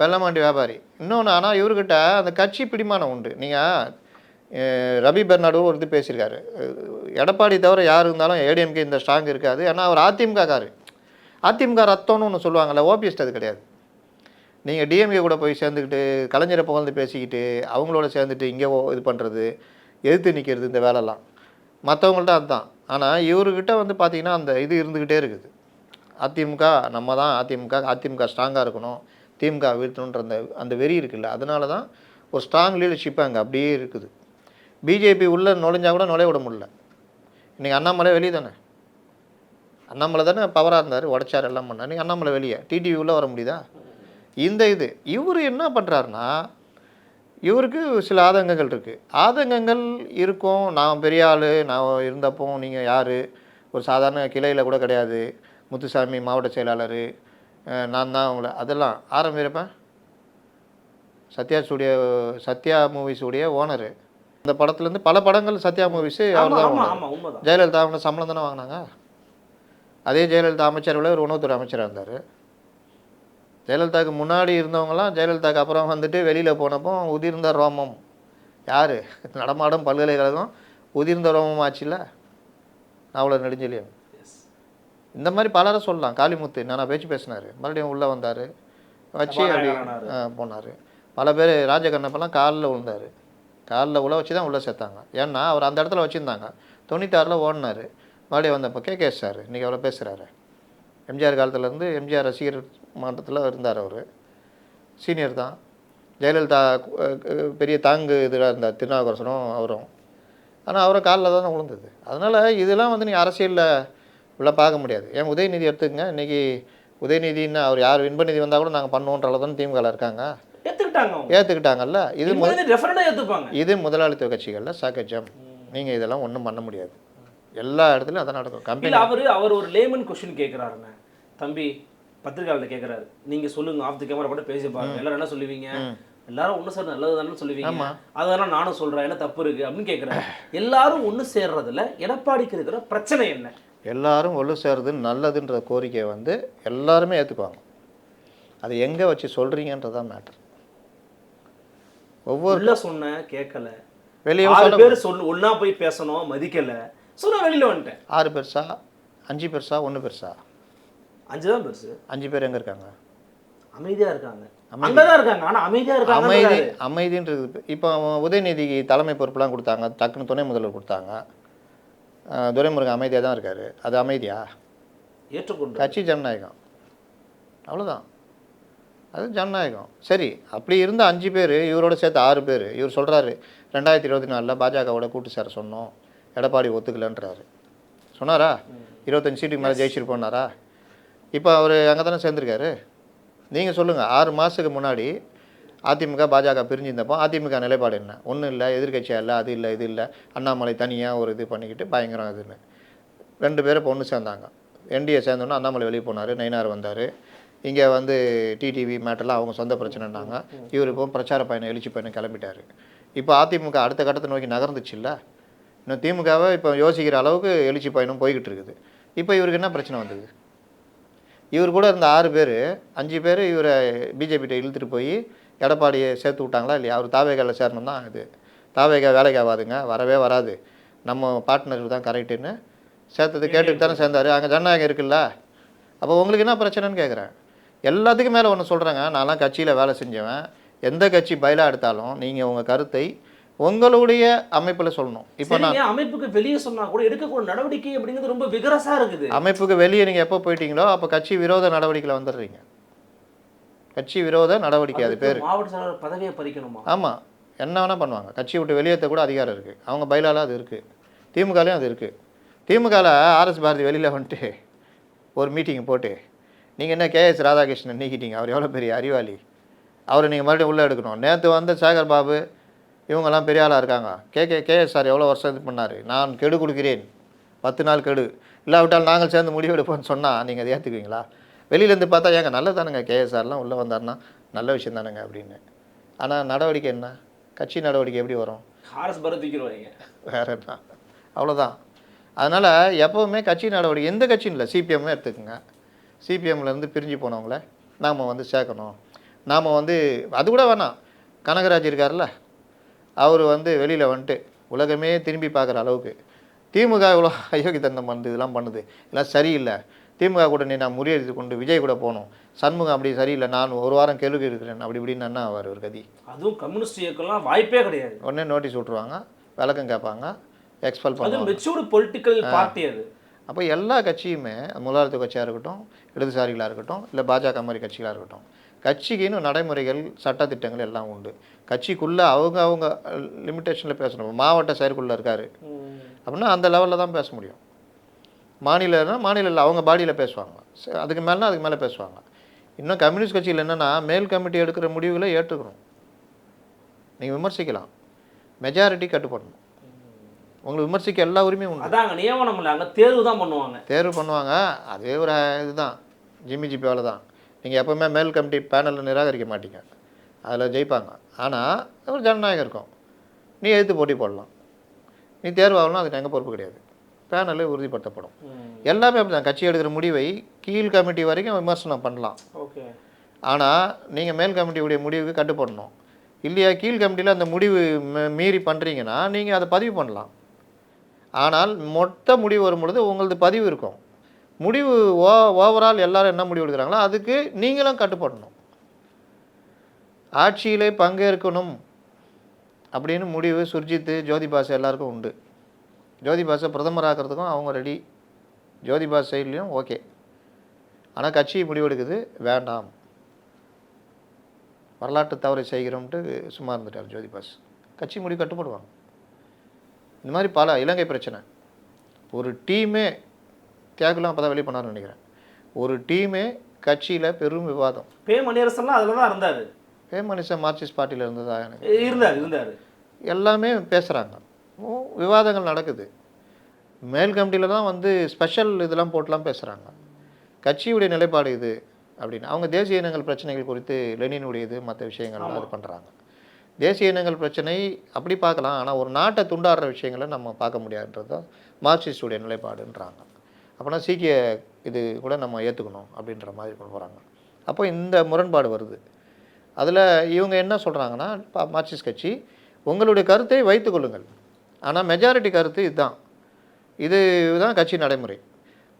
வெள்ளமாண்டி வியாபாரி. இன்னொன்று, ஆனால் இவர்கிட்ட அந்த கட்சி பிடிமானம் உண்டு. நீங்கள் ரவி பெர்னாடு ஒரு இது பேசியிருக்காரு, எடப்பாடி தவிர யார் இருந்தாலும் ஏடிஎம்கே இந்த ஸ்ட்ராங் இருக்காது. ஏன்னா அவர் அதிமுக ரத்தம்னு ஒன்று சொல்லுவாங்கள்ல, ஓபிஎஸ்ட் அது கிடையாது. நீங்கள் டிஎம்கே கூட போய் சேர்ந்துக்கிட்டு கலைஞரை புகழ்ந்து பேசிக்கிட்டு அவங்களோட சேர்ந்துட்டு இங்கே இது பண்ணுறது, எதிர்த்து நிற்கிறது, இந்த வேலைலாம் மற்றவங்கள்ட்ட அதுதான். ஆனால் இவர்கிட்ட வந்து பார்த்திங்கன்னா அந்த இது இருந்துக்கிட்டே இருக்குது. அதிமுக நம்ம தான், அதிமுக ஸ்ட்ராங்காக இருக்கணும், திமுக வீழ்த்தணுன்ற அந்த வெறி இருக்குல்ல, அதனால தான் ஒரு ஸ்ட்ராங் லீடர்ஷிப்பு அங்கே அப்படியே இருக்குது. பிஜேபி உள்ளே நுழைஞ்சால் கூட நுழைய விட முடியல. இன்றைக்கி அண்ணாமலை வெளியே தானே, அண்ணாமலை தானே பவராக இருந்தார், உடைச்சார், எல்லாம் பண்ணார். இன்றைக்கி அண்ணாமலை வெளியே, டிடிவி உள்ளே வர முடியுதா? இவர் என்ன பண்ணுறாருன்னா, இவருக்கு சில ஆதங்கங்கள் இருக்கும். நான் பெரிய ஆள், நான் இருந்தப்போ நீங்கள் யார், ஒரு சாதாரண கிளையில் கூட கிடையாது, முத்துசாமி மாவட்ட செயலாளர், நான் தான் அவங்கள அதெல்லாம் ஆரம்பிப்பேன். சத்யா மூவிஸுடைய ஓனரு. அந்த படத்துலேருந்து பல படங்கள் சத்யா மூவிஸு அவர் தான். ஜெயலலிதா அவங்க சம்பளம் தானே வாங்கினாங்க. அதே ஜெயலலிதா அமைச்சர்களை ஒரு உணவுத்துறை அமைச்சராக இருந்தார். ஜெயலலிதாவுக்கு முன்னாடி இருந்தவங்கலாம் ஜெயலலிதாவுக்கு அப்புறம் வந்துட்டு வெளியில் போனப்போ உதிர்ந்த ரோமம் யார் நடமாடும் பல்கலைக்கழகம் உதிர்ந்த ரோமம் ஆச்சுல்ல அவ்வளோ நெடுஞ்செழியன். இந்த மாதிரி பலரை சொல்லலாம். காளிமுத்து நான் பேச்சு பேசினார், மறுபடியும் உள்ளே வந்தார், வச்சு அப்படி போனார். பல பேர் ராஜகண்ணப்பெல்லாம் காலில் விழுந்தார், காலில் உள்ள வச்சு தான் உள்ளே சேர்த்தாங்க. ஏன்னா அவர் அந்த இடத்துல வச்சுருந்தாங்க. 96 ஓடினார், மறுபடியும் வந்தப்போ கேகேஎஸ் சார் இன்றைக்கி அவ்வளோ பேசுகிறாரு. எம்ஜிஆர் காலத்துலேருந்து எம்ஜிஆர் ரசிகர் மன்றத்தில் இருந்தார். அவர் சீனியர் தான். ஜெயலலிதா பெரிய தாங்கு இதில் இருந்தார், திருநாவுக்கரசனும் அவரும். ஆனால் அவரை காலில் தானே விழுந்தது. அதனால் இதெல்லாம் வந்து நீங்கள் அரசியலில் உள்ள பார்க்க முடியாது. ஏன் உதயநிதி எடுத்துக்கங்க, இன்றைக்கி உதயநிதின்னு அவர் யார் இன்பநிதி வந்தால் கூட நாங்கள் பண்ணுவோன்ற அளவு தான் திமுகவில் இருக்காங்க. ஏற்றுக்கிட்டாங்கல்ல. இது முதலாளித்துவ கட்சிகளில் சாக்கச்சம். நீங்கள் இதெல்லாம் ஒன்றும் பண்ண முடியாது. எல்லா இடத்துலையும் அதான் நடக்கும். கம்பெனி அவர் ஒரு லேமன் கொஸ்டின் கேட்குறாருங்க தம்பி, பத்திரிகையாளர் கேட்குறாரு, நீங்கள் சொல்லுங்கள் ஆஃப் தி கேமரா கூட பேசி பாருங்க, எல்லாரும் என்ன சொல்லுவீங்க, எல்லாரும் ஒன்று சேர நல்லது தானே சொல்லுவீங்க, அதெல்லாம் நானும் சொல்கிறேன், என்ன தப்பு இருக்குது அப்படின்னு கேட்குறாரு. எல்லாரும் ஒன்று சேர்றதுல எடப்பாடிக்கு இருக்கிற பிரச்சனை என்ன? எல்லாரும் ஒன்று சேர்றது நல்லதுன்ற கோரிக்கையை வந்து எல்லாருமே ஏற்றுக்குவாங்க. அது எங்கே வச்சு சொல்கிறீங்கன்றதான் மேட்டர். ஒவ்வொரு சொன்ன கேட்கல, வெளியே பேர் சொல்லு ஒன்றா போய் பேசணும், மதிக்கலை, சொன்னால் வெளியில் வந்துட்டேன். 6 பெருசா 5 பெருசா 1 பெருசா? 5 தான் பெருசு. 5 பேர் எங்கே இருக்காங்க? அமைதியாக இருக்காங்க. அங்கதான் இருக்காங்க, ஆனால் அமைதியாக இருக்காங்க. அமைதின்றது இப்போ உதயநிதிக்கு தலைமை பொறுப்புலாம் கொடுத்தாங்க, டக்குன்னு துணை முதல்வர் கொடுத்தாங்க. துரைமுருகன் அமைதியாக தான் இருக்கார். அது அமைதியா? ஏற்றுக்கொண்டு கட்சி ஜனநாயகம், அவ்வளோதான். அது ஜனநாயகம். சரி, அப்படி இருந்த 5 பேர் இவரோட சேர்த்து 6 பேர். இவர் சொல்கிறாரு 2024 பாஜகவோட கூட்டு சேர சொன்னோம், எடப்பாடி ஒத்துக்கலன்றாரு. சொன்னாரா? 25 சீட்டுக்கு மேலே ஜெயிச்சுட்டு போனாரா? இப்போ அவர் அங்கே தானே சேர்ந்துருக்காரு. நீங்கள் சொல்லுங்கள், 6 மாதத்துக்கு முன்னாடி அதிமுக பாஜக பிரிஞ்சிருந்தப்போ அதிமுக நிலைப்பாடு என்ன? ஒன்றும் இல்லை, எதிர்கட்சியாக இல்லை, அது இல்லை, இது இல்லை, அண்ணாமலை தனியாக ஒரு இது பண்ணிக்கிட்டு பயங்கரம் இதுன்னு 2 பேரை இப்போ ஒன்று சேர்ந்தாங்க. என்டிஏ சேர்ந்தோன்னா அண்ணாமலை வெளியே போனார், நயினார் வந்தார். இங்கே வந்து டிடிவி மேட்டெல்லாம் அவங்க சொந்த பிரச்சனைனாங்க. இவர் இப்போ பிரச்சார பயணம் எழுச்சி பயணம் கிளம்பிட்டார். இப்போ அதிமுக அடுத்த கட்டத்தை நோக்கி நகர்ந்துச்சு இல்லை. இன்னும் திமுகவை இப்போ யோசிக்கிற அளவுக்கு எழுச்சி பயணம் போய்கிட்டு இருக்குது. இப்போ இவருக்கு என்ன பிரச்சனை வந்தது? இவர் கூட இருந்த 6 பேர் 5 பேர் இவரை பிஜேபிகிட்ட இழுத்துட்டு போய் எடப்பாடியை சேர்த்து விட்டாங்களா இல்லையா? அவர் தாவேகாவில் சேரணும் தான். இது தாவேகா வேலைக்கு ஆகாதுங்க, வரவே வராது, நம்ம பார்ட்னர் தான் கரெக்டுன்னு சேர்த்தது கேட்டுட்டு தானே சேர்ந்தார். அங்கே ஜனநாயகம் இருக்குல்ல. அப்போ உங்களுக்கு என்ன பிரச்சனைன்னு கேட்குறேன். எல்லாத்துக்கும் மேலே ஒன்று சொல்கிறேங்க, நான்லாம் கட்சியில் வேலை செஞ்சவன். எந்த கட்சி பயிலா எடுத்தாலும் நீங்கள் உங்கள் கருத்தை உங்களுடைய அமைப்பில் சொல்லணும். இப்போ நான் அமைப்புக்கு வெளியே சொன்னால் கூட எடுக்கக்கூடிய நடவடிக்கை அப்படிங்கிறது ரொம்ப விகரசாக இருக்குது. அமைப்புக்கு வெளியே நீங்கள் எப்போ போயிட்டீங்களோ அப்போ கட்சி விரோத நடவடிக்கையில் வந்துடுறீங்க. கட்சி விரோத நடவடிக்கை அது பேர். மாவட்ட செயலாளர் பதவியை பறிக்கணுமா? ஆமாம், என்ன வேணால் பண்ணுவாங்க. கட்சி விட்டு வெளியேற்ற கூட அதிகாரம் இருக்குது. அவங்க பயிலால அது இருக்குது. திமுகலையும் அது இருக்குது. திமுகவில் ஆர்எஸ் பாரதி வெளியில் வந்துட்டு ஒரு மீட்டிங் போட்டு நீங்கள் என்ன கேஎஸ் ராதாகிருஷ்ணன் நீக்கிட்டீங்க, அவர் எவ்வளோ பெரிய அறிவாளி, அவரை நீங்கள் மறுபடியும் உள்ளே எடுக்கணும். நேற்று வந்து சேகர் பாபு இவங்கெல்லாம் பெரிய ஆளாக இருக்காங்க. கேஎஸ் சார் எவ்வளோ வருஷம் இது பண்ணார், நான் கெடு கொடுக்கிறேன் 10 நாள் கெடு, இல்லாவிட்டால் நாங்கள் சேர்ந்து முடிவு எடுப்போம்னு சொன்னால் நீங்கள் அதை ஏற்றுக்குவீங்களா? வெளியிலேருந்து பார்த்தா ஏங்க நல்லது தானுங்க, கேஎஸ்ஆர்லாம் உள்ளே வந்தார்னா நல்ல விஷயம் தானுங்க அப்படின்னு. ஆனால் நடவடிக்கை என்ன? கட்சி நடவடிக்கை எப்படி வரும்? வேறு என்ன? அவ்வளோதான். அதனால் எப்போவுமே கட்சி நடவடிக்கை எந்த கட்சியும் இல்லை, சிபிஎம்மே எடுத்துக்கோங்க. சிபிஎம்லேருந்து பிரிஞ்சு போனவங்கள நாம் வந்து சேர்க்கணும். நாம் வந்து அது கூட வேணாம், கனகராஜ் இருக்கார்ல, அவர் வந்து வெளியில் வந்துட்டு உலகமே திரும்பி பார்க்குற அளவுக்கு திமுக இவ்வளோ அயோக்கியத்தனம் பண்ணுது, இதெல்லாம் பண்ணுது, இதெல்லாம் சரியில்லை, திமுக கூட நான் முறியடித்து கொண்டு விஜய் கூட போகணும், சண்முகம் அப்படி சரியில்லை, நான் ஒரு வாரம் கேள்வி இருக்கிறேன் அப்படி இப்படின்னு என்ன அவர் ஒரு கதி. அதுவும் கம்யூனிஸ்ட் இயக்கம்லாம் வாய்ப்பே கிடையாது. உடனே நோட்டீஸ் விட்ருவாங்க, விளக்கம் கேட்பாங்க, எக்ஸ்பெல் பண்ணுவாங்க. மெச்சூர்டு பொலிட்டிக்கல் பார்ட்டி அது. அப்போ எல்லா கட்சியுமே முதலாளித்துவ கட்சியாக இருக்கட்டும், இடதுசாரிகளாக இருக்கட்டும், இல்லை பாஜக மாதிரி கட்சிகளாக இருக்கட்டும், கட்சிக்குன்னு நடைமுறைகள் சட்டத்திட்டங்கள் எல்லாம் உண்டு. கட்சிக்குள்ளே அவங்க லிமிட்டேஷனில் பேசணும். மாவட்ட செயற்குள்ளே இருக்கார் அப்படின்னா அந்த லெவலில் தான் பேச முடியும். மாநில அவங்க பாடியில் பேசுவாங்க, அதுக்கு மேலேனா அதுக்கு மேலே பேசுவாங்க. இன்னும் கம்யூனிஸ்ட் கட்சியில் என்னென்னா மேல் கமிட்டி எடுக்கிற முடிவுகளை ஏற்றுக்கணும். நீங்கள் விமர்சிக்கலாம், மெஜாரிட்டி கட்டுப்படணும். உங்களுக்கு விமர்சிக்க எல்லா உரிமையும் உண்டு. அதாங்க நியமனம் இல்லை, அங்கே தேர்வு தான் பண்ணுவாங்க. தேர்வு பண்ணுவாங்க, அதே ஒரு இதுதான் ஜிபி வேலை தான். நீங்கள் எப்போவுமே மேல் கமிட்டி பேனலில் நிராகரிக்க மாட்டீங்க, அதில் ஜெயிப்பாங்க. ஆனால் ஒரு ஜனநாயகம் இருக்கும், நீ எதிர்த்து போட்டி போடலாம், நீ தேர்வாகலாம், அதுக்கு எங்கள் பொறுப்பு கிடையாது, பேனலில் உறுதிப்படுத்தப்படும். எல்லாமே அப்படி தான். கட்சி எடுக்கிற முடிவை கீழ் கமிட்டி வரைக்கும் விமர்சனம் பண்ணலாம். ஓகே, ஆனால் நீங்கள் மேல் கமிட்டியுடைய முடிவுக்கு கட்டுப்படணும். இல்லையா கீழ் கமிட்டியில் அந்த முடிவு மீறி பண்ணுறீங்கன்னா நீங்கள் அதை பதிவு பண்ணலாம். ஆனால் மொத்த முடிவு வரும்பொழுது உங்களது பதிவு இருக்கும். முடிவு ஓவரால் எல்லாரும் என்ன முடிவு எடுக்கிறாங்களோ அதுக்கு நீங்களும் கட்டுப்படணும். ஆட்சியிலே பங்கேற்கணும் அப்படின்னு முடிவு சுர்ஜித்து ஜோதிபாசு எல்லாருக்கும் உண்டு. ஜோதிபாசை பிரதமர் ஆக்கிறதுக்கும் அவங்க ரெடி. ஜோதிபாஸ் சைட்லேயும் ஓகே. ஆனால் கட்சி முடிவெடுக்குது வேண்டாம், வரலாற்று தவறை செய்கிறோம்ட்டு சும்மா இருந்துட்டார் ஜோதிபாஸ். கட்சி முடிவு கட்டுப்படுவாங்க. இந்த மாதிரி பல இலங்கை பிரச்சனை ஒரு டீமே தியாகுலாம் அப்போ தான் வெளியே பண்ணார்னு நினைக்கிறேன். ஒரு டீமே கட்சியில் பெரும் விவாதம். மணியரசன்லாம் அதில் தான் இருந்தார். மனுஷன் மார்க்சிஸ்ட் பார்ட்டியில் இருந்ததா இருந்தார். எல்லாமே பேசுகிறாங்க, விவாதங்கள் நடக்குது. மேல் கமிட்டியில் தான் வந்து ஸ்பெஷல் இதெல்லாம் போட்டுலாம் பேசுகிறாங்க. கட்சியுடைய நிலைப்பாடு இது அப்படின்னு. அவங்க தேசிய இனங்கள் பிரச்சனைகள் குறித்து லெனினுடையது மற்ற விஷயங்கள்லாம் இது பண்ணுறாங்க. தேசிய இனங்கள் பிரச்சனை அப்படி பார்க்கலாம், ஆனால் ஒரு நாட்டை துண்டாடுற விஷயங்களை நம்ம பார்க்க முடியாதுன்றது தான் மார்க்சிஸ்டுடைய நிலைப்பாடுன்றாங்க. அப்போனா சீக்கிய இது கூட நம்ம ஏற்றுக்கணும் அப்படின்ற மாதிரி கொண்டு போகிறாங்க. அப்போ இந்த முரண்பாடு வருது. அதில் இவங்க என்ன சொல்கிறாங்கன்னா, மார்க்சிஸ்ட் கட்சி உங்களுடைய கருத்தை வைத்துக்கொள்ளுங்கள், ஆனால் மெஜாரிட்டி கருத்து இதுதான் கட்சி நடைமுறை.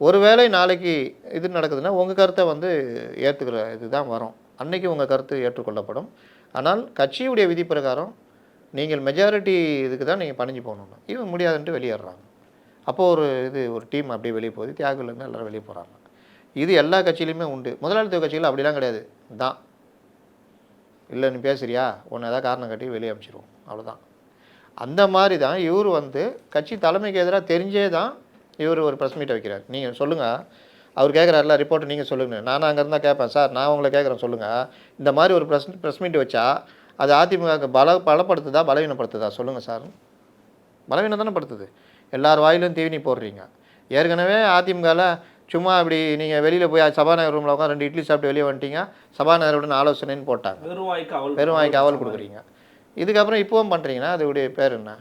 ஒருவேளை நாளைக்கு இது நடக்குதுன்னா உங்கள் கருத்தை வந்து ஏற்றுக்கிற இதுதான் வரும், அன்றைக்கி உங்கள் கருத்து ஏற்றுக்கொள்ளப்படும். ஆனால் கட்சியுடைய விதி பிரகாரம் நீங்கள் மெஜாரிட்டி இதுக்கு தான் நீங்கள் பணிஞ்சு போகணுன்னு இவங்க முடியாதுன்ட்டு வெளியேறாங்க. அப்போது ஒரு டீம் அப்படியே வெளியே போகுது, தியாகுலேருந்து எல்லோரும் வெளியே போகிறாங்க. இது எல்லா கட்சியிலையுமே உண்டு. முதலாளித்துவ கட்சியில் அப்படிலாம் கிடையாது. தான் இல்லை நீ பேசுறியா ஒன்று ஏதாவது காரணம் காட்டி வெளியே அனுப்பிச்சிடுவோம், அவ்வளோதான். அந்த மாதிரி தான் இவர் வந்து கட்சி தலைமைக்கு எதிராக தெரிஞ்சே தான் இவர் ஒரு ப்ரெஸ் மீட்டை வைக்கிறார். நீங்கள் சொல்லுங்கள், அவர் கேட்குறாருல ரிப்போர்ட் நீங்கள் சொல்லுங்கள். நான் அங்கே இருந்தால் கேட்பேன், சார் நான் உங்களை கேட்குறேன் சொல்லுங்கள், இந்த மாதிரி ஒரு ப்ரெஸ் மீட் வச்சா அது அதிமுக பலப்படுத்துதா பலவீனப்படுத்துதா சொல்லுங்கள் சார். பலவீனம் தானே படுத்துது. எல்லார் வாயிலும் தீவினி போடுறீங்க. ஏற்கனவே அதிமுகவில் சும்மா இப்படி நீங்கள் வெளியில் போய் சபாநாயகர் ரூமில் உட்காந்து 2 இட்லி சாப்பிட்டு வெளியே வந்துட்டீங்க, சபாநாயகருடன் ஆலோசனைன்னு போட்டாங்க, வெறும் வாய்க்கு அவல் கொடுக்குறீங்க. இதுக்கப்புறம் இப்போவும் பண்ணுறீங்கன்னா அதோடைய பேர் என்ன?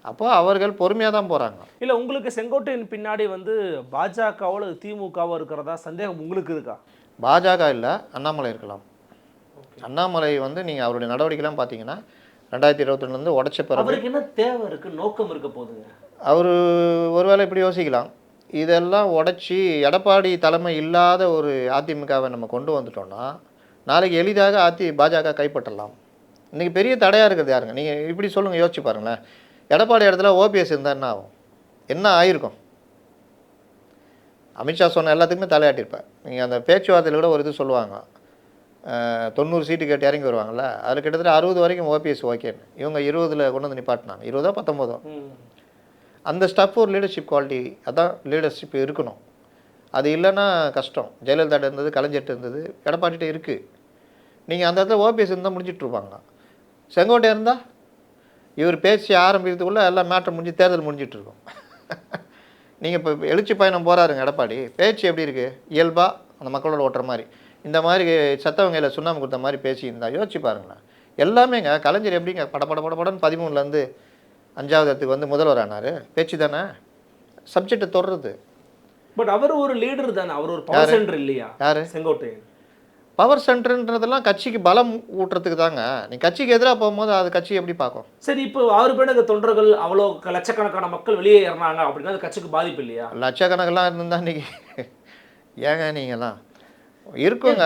அப்போ அவர்கள் பொறுமையாக தான் போகிறாங்க. இல்லை உங்களுக்கு செங்கோட்டையின் பின்னாடி வந்து பாஜகவோ அல்லது திமுகவோ இருக்கிறதா சந்தேகம் உங்களுக்கு இருக்கா? பாஜக இல்லை, அண்ணாமலை இருக்கலாம். அண்ணாமலை வந்து நீங்கள் அவருடைய நடவடிக்கைலாம் பார்த்தீங்கன்னா 2022 உடச்ச பிறகு அவருக்கு என்ன தேவை இருக்குது, நோக்கம் இருக்க போதுங்க. அவர் ஒருவேளை இப்படி யோசிக்கலாம், இதெல்லாம் உடச்சி எடப்பாடி தலைமை இல்லாத ஒரு அதிமுகவை நம்ம கொண்டு வந்துட்டோம்னா நாளைக்கு எளிதாக பாஜக கைப்பற்றலாம். இன்றைக்கி பெரிய தடையாக இருக்கிறது யாருங்க? நீங்கள் இப்படி சொல்லுங்கள், யோசிச்சு பாருங்களேன். எடப்பாடி இடத்துல ஓபிஎஸ் இருந்தால் என்ன ஆகும்? என்ன ஆயிருக்கும்? அமித்ஷா சொன்ன எல்லாத்துக்குமே தலையாட்டிருப்பேன். நீங்கள் அந்த பேச்சுவார்த்தையில் கூட ஒரு இது சொல்லுவாங்க, 90 சீட்டு கேட்டு இறங்கி வருவாங்கள்ல, அதில் கிட்டத்தட்ட 60 வரைக்கும் ஓபிஎஸ் ஓகேன்னு. இவங்க 20 கொண்டு வந்து நிப்பாட்டினாங்க, 20 19. அந்த ஸ்டஃப் ஒரு லீடர்ஷிப் குவாலிட்டி, அதான் லீடர்ஷிப் இருக்கணும். அது இல்லைன்னா கஷ்டம். ஜெயலலிதா இருந்தது, கலைஞர்கிட்ட இருந்தது, எடப்பாடிகிட்ட இருக்குது. நீங்கள் அந்த இடத்துல ஓபிஎஸ் இருந்தால் முடிஞ்சிட்ருப்பாங்க. செங்கோட்டை இருந்தால் இவர் பேசி ஆரம்பிக்கிறதுக்குள்ளே எல்லாம் மேட்ரு முடிஞ்சு தேர்தல் முடிஞ்சிட்ருக்கோம். நீங்கள் இப்போ எழுச்சி பயணம் போகிறாருங்க எடப்பாடி, பேச்சு எப்படி இருக்குது? இயல்பாக அந்த மக்களோட ஓட்டுற மாதிரி, இந்த மாதிரி சத்தவங்கையில் சுண்ணாம்பு கொடுத்த மாதிரி பேசியிருந்தா யோசிச்சு பாருங்களேன். எல்லாமேங்க கலைஞர் எப்படிங்க படப்படன்னு 13லேருந்து 5வது இடத்துக்கு வந்து முதல்வர் ஆனார். பேச்சு தானே சப்ஜெக்டை தொடருது. பட் அவர் ஒரு லீடர் தானே, அவர் ஒரு பவர் சென்டர் இல்லையா? யார்? செங்கோட்டையன். பவர் சென்டர்ன்றதெல்லாம் கட்சிக்கு பலம் ஊட்டுறதுக்கு தாங்க. நீ கட்சிக்கு எதிராக போகும்போது அது கட்சி எப்படி பார்க்கும்? சரி, இப்போ 6 பேர் தொண்டர்கள் அவ்வளோ லட்சக்கணக்கான மக்கள் வெளியே ஏறினாங்க அப்படின்னா அது கட்சிக்கு பாதிப்பு இல்லையா? லட்சக்கணக்கெல்லாம் இருந்தா இன்னைக்கு ஏங்க நீங்களாம் இருக்குங்க.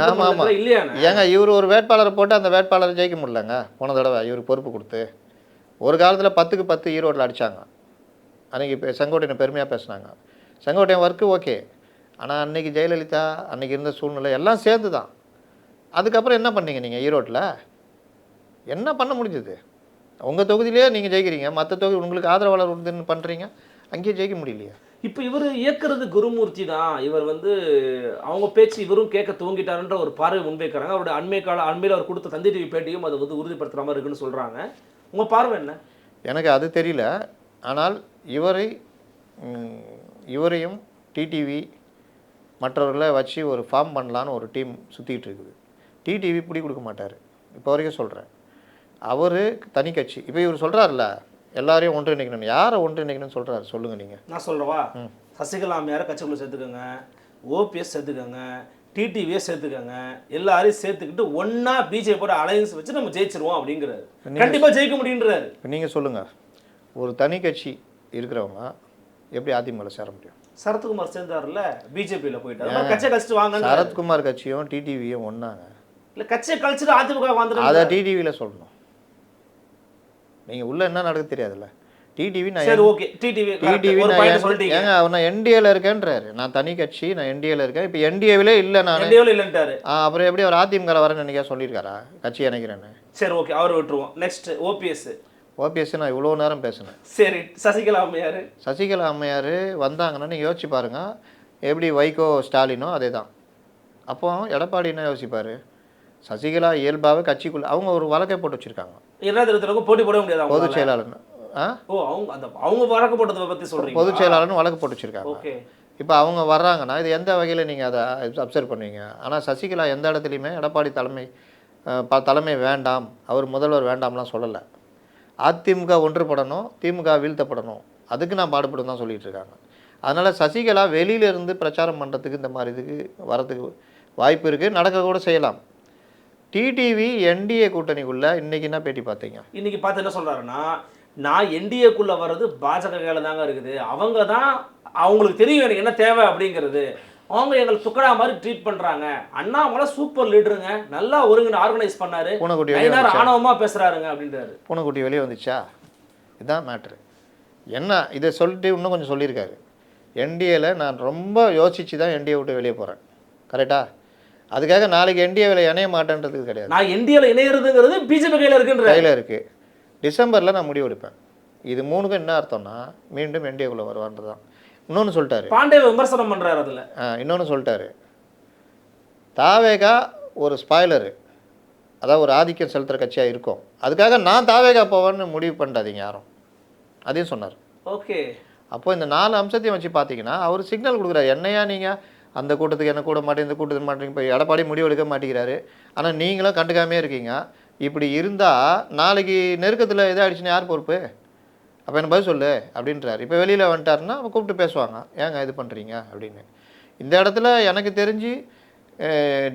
ஆமாம் ஆமாம் இல்லையா? ஏங்க இவர் ஒரு வேட்பாளரை போட்டு அந்த வேட்பாளரை ஜெயிக்க முடியலங்க. போன தடவை இவர் பொறுப்பு கொடுத்து ஒரு காலத்தில் 10க்கு 10 ஈரோட்டில் அடித்தாங்க. அன்றைக்கி இப்போ செங்கோட்டையனை பெருமையாக பேசுனாங்க. செங்கோட்டையன் ஒர்க்கு ஓகே, ஆனால் அன்றைக்கி ஜெயலலிதா அன்றைக்கி இருந்த சூழ்நிலை எல்லாம் சேர்ந்து தான். அதுக்கப்புறம் என்ன பண்ணீங்க நீங்கள்? ஈரோட்டில் என்ன பண்ண முடிஞ்சது? உங்கள் தொகுதியிலே நீங்கள் ஜெயிக்கிறீங்க, மற்ற தொகுதி உங்களுக்கு ஆதரவாளர் உண்டுன்னு பண்ணுறீங்க, அங்கேயே ஜெயிக்க முடியலையா? இப்போ இவர் இயக்குறது குருமூர்த்தி தான். இவர் வந்து அவங்க பேச்சு இவரும் கேட்க துவங்கிட்டாருன்ற ஒரு பார்வை முன்வைக்கிறாங்க. அவருடைய அண்மையில் அவர் கொடுத்த தந்தி டிவி பேட்டியும் அதை வந்து உறுதிப்படுத்துகிற மாதிரி இருக்குன்னு சொல்கிறாங்க. உங்கள் பார்வை என்ன? எனக்கு அது தெரியல. ஆனால் இவரையும் டிடிவி மற்றவர்களை வச்சு ஒரு ஃபார்ம் பண்ணலான்னு ஒரு டீம் சுற்றிக்கிட்டு இருக்குது. டிடிவி பிடி கொடுக்க மாட்டார், இப்போ வரைக்கும் சொல்கிறேன். அவர் தனி கட்சி. இப்போ இவர் சொல்கிறாருல்ல எல்லாரையும் ஒன்றிணைக்கணும். யாரை ஒன்றிணைக்கணும்னு சொல்கிறாரு சொல்லுங்கள் நீங்கள். நான் சொல்கிறவா? சசிகலா அம்மையாரை கட்சிக்குள்ளே சேர்த்துக்கோங்க, ஓபிஎஸ் சேர்த்துக்கோங்க, டிடிவியை சேர்த்துக்கங்க, எல்லாரையும் சேர்த்துக்கிட்டு ஒன்னா பிஜேபியோட அலையன்ஸ் வச்சு நம்ம ஜெயிச்சிருவோம் அப்படிங்கிறாரு. கண்டிப்பா ஜெயிக்க முடியுன்றாரு. நீங்கள் சொல்லுங்கள், ஒரு தனி கட்சி இருக்கிறவங்க எப்படி அதிமுகவில் சேர முடியும்? சரத்குமார் சேர்ந்தாருல, பிஜேபியில் போயிட்டாரு. கட்சியை கழிச்சிட்டு வாங்க. சரத்குமார் கட்சியும் டிடிவியும் ஒன்றாங்க. இல்லை, கட்சியை கழிச்சிட்டு அதிமுக வந்துட்டு அதை டிடிவியில் சொல்லணும். நீங்கள் உள்ள என்ன நடக்குது தெரியாதுல்ல. டிடிவி நான் ஏங்க அவர் என்டிஏல இருக்கேன்றாரு. நான் தனி கட்சி, நான் என்டிஏல இருக்கேன். இப்போ என்டிஏவிலே இல்லை, நான் இல்லைன்ட்டாரு. அப்புறம் எப்படி அவர் அதிமுக வரேன்னு நினைக்க சொல்லியிருக்காரா கட்சி இணைக்கிறேன்னு? சரி, ஓகே, அவர் விட்டுருவோம். நெக்ஸ்ட் ஓபிஎஸ் நான் இவ்வளோ நேரம் பேசினேன். சரி, சசிகலா அம்மையார் வந்தாங்கன்னா நீங்கள் யோசிச்சு பாருங்க, எப்படி வைகோ ஸ்டாலினோ அதே தான். அப்போ எடப்பாடி என்ன யோசிப்பார்? சசிகலா இயல்பாகவே கட்சிக்குள்ள அவங்க ஒரு வழக்கை போட்டு வச்சுருக்காங்க. போட்டி போட முடியாது. பொதுச் செயலாளர் பொதுச் செயலாளர்னு வழக்கு போட்டு வச்சுருக்காங்க. இப்போ அவங்க வர்றாங்கன்னா இது எந்த வகையில் நீங்கள் அதை அப்சர்வ் பண்ணுவீங்க? ஆனால் சசிகலா எந்த இடத்துலையுமே எடப்பாடி தலைமை வேண்டாம், அவர் முதல்வர் வேண்டாம்லாம் சொல்லலை. அதிமுக ஒன்றுபடணும், திமுக வீழ்த்தப்படணும், அதுக்கு நான் பாடுபடும் தான் சொல்லிட்டு இருக்காங்க. அதனால் சசிகலா வெளியிலேருந்து பிரச்சாரம் பண்ணுறதுக்கு இந்த மாதிரி இதுக்கு வரதுக்கு வாய்ப்பு இருக்குது, நடக்க கூட செய்யலாம். டிடிவி என்டிஏ கூட்டணிக்குள்ளே இன்றைக்கி என்ன பேட்டி பார்த்தீங்க? இன்றைக்கி பார்த்து என்ன சொல்கிறாருன்னா, நான் என்டிஏக்குள்ளே வர்றது பாஜக கையில் தாங்க இருக்குது, அவங்க தான் அவங்களுக்கு தெரியும் எனக்கு என்ன தேவை அப்படிங்கிறது, அவங்க எங்களை துக்கடா மாதிரி ட்ரீட் பண்ணுறாங்க, அண்ணாமலை சூப்பர் லீடருங்க, நல்லா ஒருங்கின ஆர்கனைஸ் பண்ணாரு, ஆணவமாக பேசுகிறாருங்க அப்படின்றாரு. பூனைக்குட்டி வெளியே வந்துச்சா? இதுதான் மேட்ரு. என்ன இதை சொல்லிட்டு இன்னும் கொஞ்சம் சொல்லியிருக்காரு, என்டிஏல நான் ரொம்ப யோசிச்சு தான் என்டிஏ விட்டு வெளியே போகிறேன். கரெக்டா? அதுக்காக நாளைக்கு என்டிஏவில் இணைய மாட்டேன்றதுக்கு கிடையாது. நான் என்டிஏவில் இணையிறதுங்கிறது பிஜேபி கையில் இருக்குன்ற கையில் இருக்குது. டிசம்பரில் நான் முடிவு எடுப்பேன். இது மூணுக்கும் என்ன அர்த்தம்னா மீண்டும் என்டிஏக்குள்ளே வருவான்றது தான். இன்னொன்று சொல்லிட்டாரு, பாண்டே விமர்சனம் பண்ணுறாரு அதில். இன்னொன்று சொல்லிட்டாரு, தாவேகா ஒரு ஸ்பாய்லரு, அதாவது ஒரு ஆதிக்கம் செலுத்துகிற கட்சியாக இருக்கும், அதுக்காக நான் தாவேகா போவேன்னு முடிவு பண்ணாதீங்க யாரும், அதையும் சொன்னார். ஓகே, அப்போ இந்த 4 அம்சத்தையும் வச்சு பார்த்தீங்கன்னா அவர் சிக்னல் கொடுக்குறாரு. என்னையா நீங்கள் அந்த கூட்டத்துக்கு என்ன கூட மாட்டேங்க, இந்த கூட்டத்துக்கு மாட்டேங்க, இப்போ எடப்பாடி முடிவு எடுக்க மாட்டேங்கிறாரு, ஆனால் நீங்களும் கண்டுக்காமே இருக்கீங்க. இப்படி இருந்தால் நாளைக்கு நெருக்கத்தில் இதாகிடுச்சுன்னா யார் பொறுப்பு? அப்போ என்ன பதில் சொல்லு அப்படின்றார். இப்போ வெளியில் வந்துட்டாருன்னா கூப்பிட்டு பேசுவாங்க, ஏங்க இது பண்ணுறீங்க அப்படின்னு. இந்த இடத்துல எனக்கு தெரிஞ்சு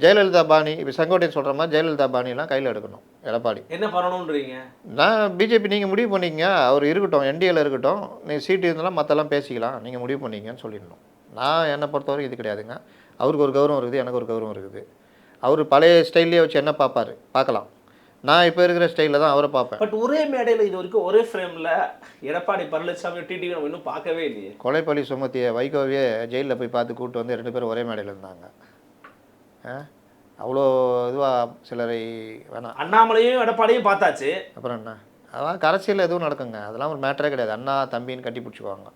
ஜெயலலிதா பாணி, இப்போ செங்கோட்டையன் சொல்கிற மாதிரி ஜெயலலிதா பாணியெல்லாம் கையில் எடுக்கணும் எடப்பாடி. என்ன பண்ணணுன்றீங்க? நான் பிஜேபி நீங்கள் முடிவு பண்ணிங்க, அவர் இருக்கட்டும், என்டிஏல இருக்கட்டும், நீங்கள் சீட்டு இருந்தாலும் மற்றெல்லாம் பேசிக்கலாம், நீங்கள் முடிவு பண்ணிங்கன்னு சொல்லிடணும். நான் என்னை பொறுத்தவரைக்கும் இது கிடையாதுங்க. அவருக்கு ஒரு கௌரவம் இருக்குது, எனக்கு ஒரு கௌரவம் இருக்குது. அவர் பழைய ஸ்டைல்லே வச்சு என்ன பார்க்கலாம். நான் இப்போ இருக்கிற ஸ்டைலில் தான் அவரை பார்ப்பேன். பட் ஒரே மேடையில் இது வரைக்கும் ஒரே ஃப்ரேமில் எடப்பாடி பழனிசாமி டிடிவி நம்ம இன்னும் பார்க்கவே இல்லையே. கொலைப்பள்ளி சுமத்திய வைகோவே ஜெயிலில் போய் பார்த்து கூப்பிட்டு வந்து 2 பேரும் ஒரே மேடையில் இருந்தாங்க. அவ்வளோ இதுவாக சிலரை வேணாம். அண்ணாமலையும் எடப்பாடியும் பார்த்தாச்சு, அப்புறம் என்ன? அதான் அரசியல் எதுவும் நடக்குங்க, அதெல்லாம் ஒரு மேட்டரே கிடையாது. அண்ணா தம்பின்னு கட்டி பிடிச்சிக்குவாங்க.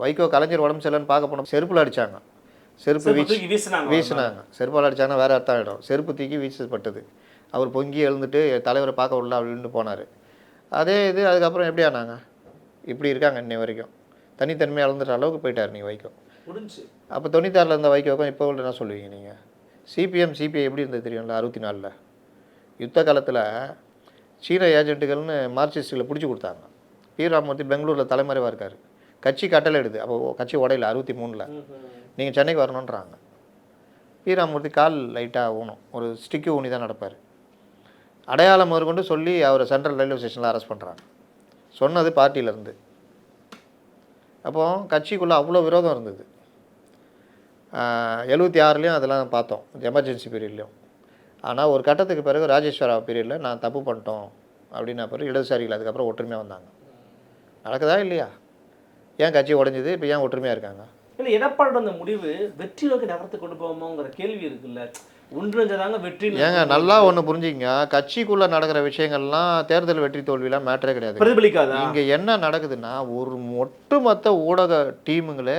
வைகோ கலைஞர் உடம்பு சரியில்லைன்னு பார்க்க போனோம், செருப்பில் அடித்தாங்க, செருப்பு வீசினாங்க. செருப்பால் அடித்தாங்கன்னா வேறு அர்த்தம் ஆகிடும். செருப்பு தூக்கி வீசப்பட்டது. அவர் பொங்கி எழுந்துட்டு தலைவரை பார்க்க விடல அப்படின்னு போனார். அதே இது அதுக்கப்புறம் எப்படி ஆனாங்க? இப்படி இருக்காங்க இன்னை வரைக்கும். தனித்தன்மை அளந்துற அளவுக்கு போயிட்டார் நீங்கள் வைகோ. அப்போ 96 இருந்த வைகோக்கும் இப்போ என்ன சொல்லுவீங்க நீங்கள்? சிபிஐ எப்படி இருந்தது தெரியும்ல? 64 யுத்த காலத்தில் சீன ஏஜென்ட்டுகள்னு மார்க்சிஸ்டுகளை பிடிச்சி கொடுத்தாங்க. பி ராமமூர்த்தி பெங்களூரில் தலைமறைவாக இருக்கார். கட்சி கட்டளை எடுது, அப்போ கட்சி உடையில 63 நீங்கள் சென்னைக்கு வரணுன்றாங்க. பி ராமமூர்த்தி கால் லைட்டாக ஊனும், ஒரு ஸ்டிக்கு ஊனி தான் நடப்பார். அடையாளம் முதற்கொண்டு சொல்லி அவரை சென்ட்ரல் ரயில்வே ஸ்டேஷனில் அரெஸ்ட் பண்ணுறாங்க. சொன்னது பார்ட்டியிலேருந்து. அப்போது கட்சிக்குள்ளே அவ்வளோ விரோதம் இருந்தது. 76லேயும் அதெல்லாம் பார்த்தோம், எமர்ஜென்சி பீரியட்லேயும். ஆனால் ஒரு கட்டத்துக்கு பிறகு ராஜேஸ்வரா பீரியடில் நான் தப்பு பண்ணிட்டோம் அப்படின்னா பிறகு இடதுசாரிகள் அதுக்கப்புறம் ஒற்றுமையாக வந்தாங்க. நடக்குதா இல்லையா? ஏன் கட்சி உடைஞ்சது? இப்போ ஏன் ஒற்றுமையாக இருக்காங்க? இல்லை, எடப்பாடியோட அந்த முடிவு வெற்றி நோக்கி நகரத்தை கொண்டு போவோங்கிற கேள்வி இருக்குல்ல. ஒன்றுதாங்க வெற்றி. ஏங்க நல்லா ஒன்று புரிஞ்சுங்க, கட்சிக்குள்ளே நடக்கிற விஷயங்கள்லாம் தேர்தல் வெற்றி தோல்விலாம் மேட்டரே கிடையாது, பிரதிபலிக்காது. இங்கே என்ன நடக்குதுன்னா ஒரு ஒட்டுமொத்த ஊடக டீமுங்களே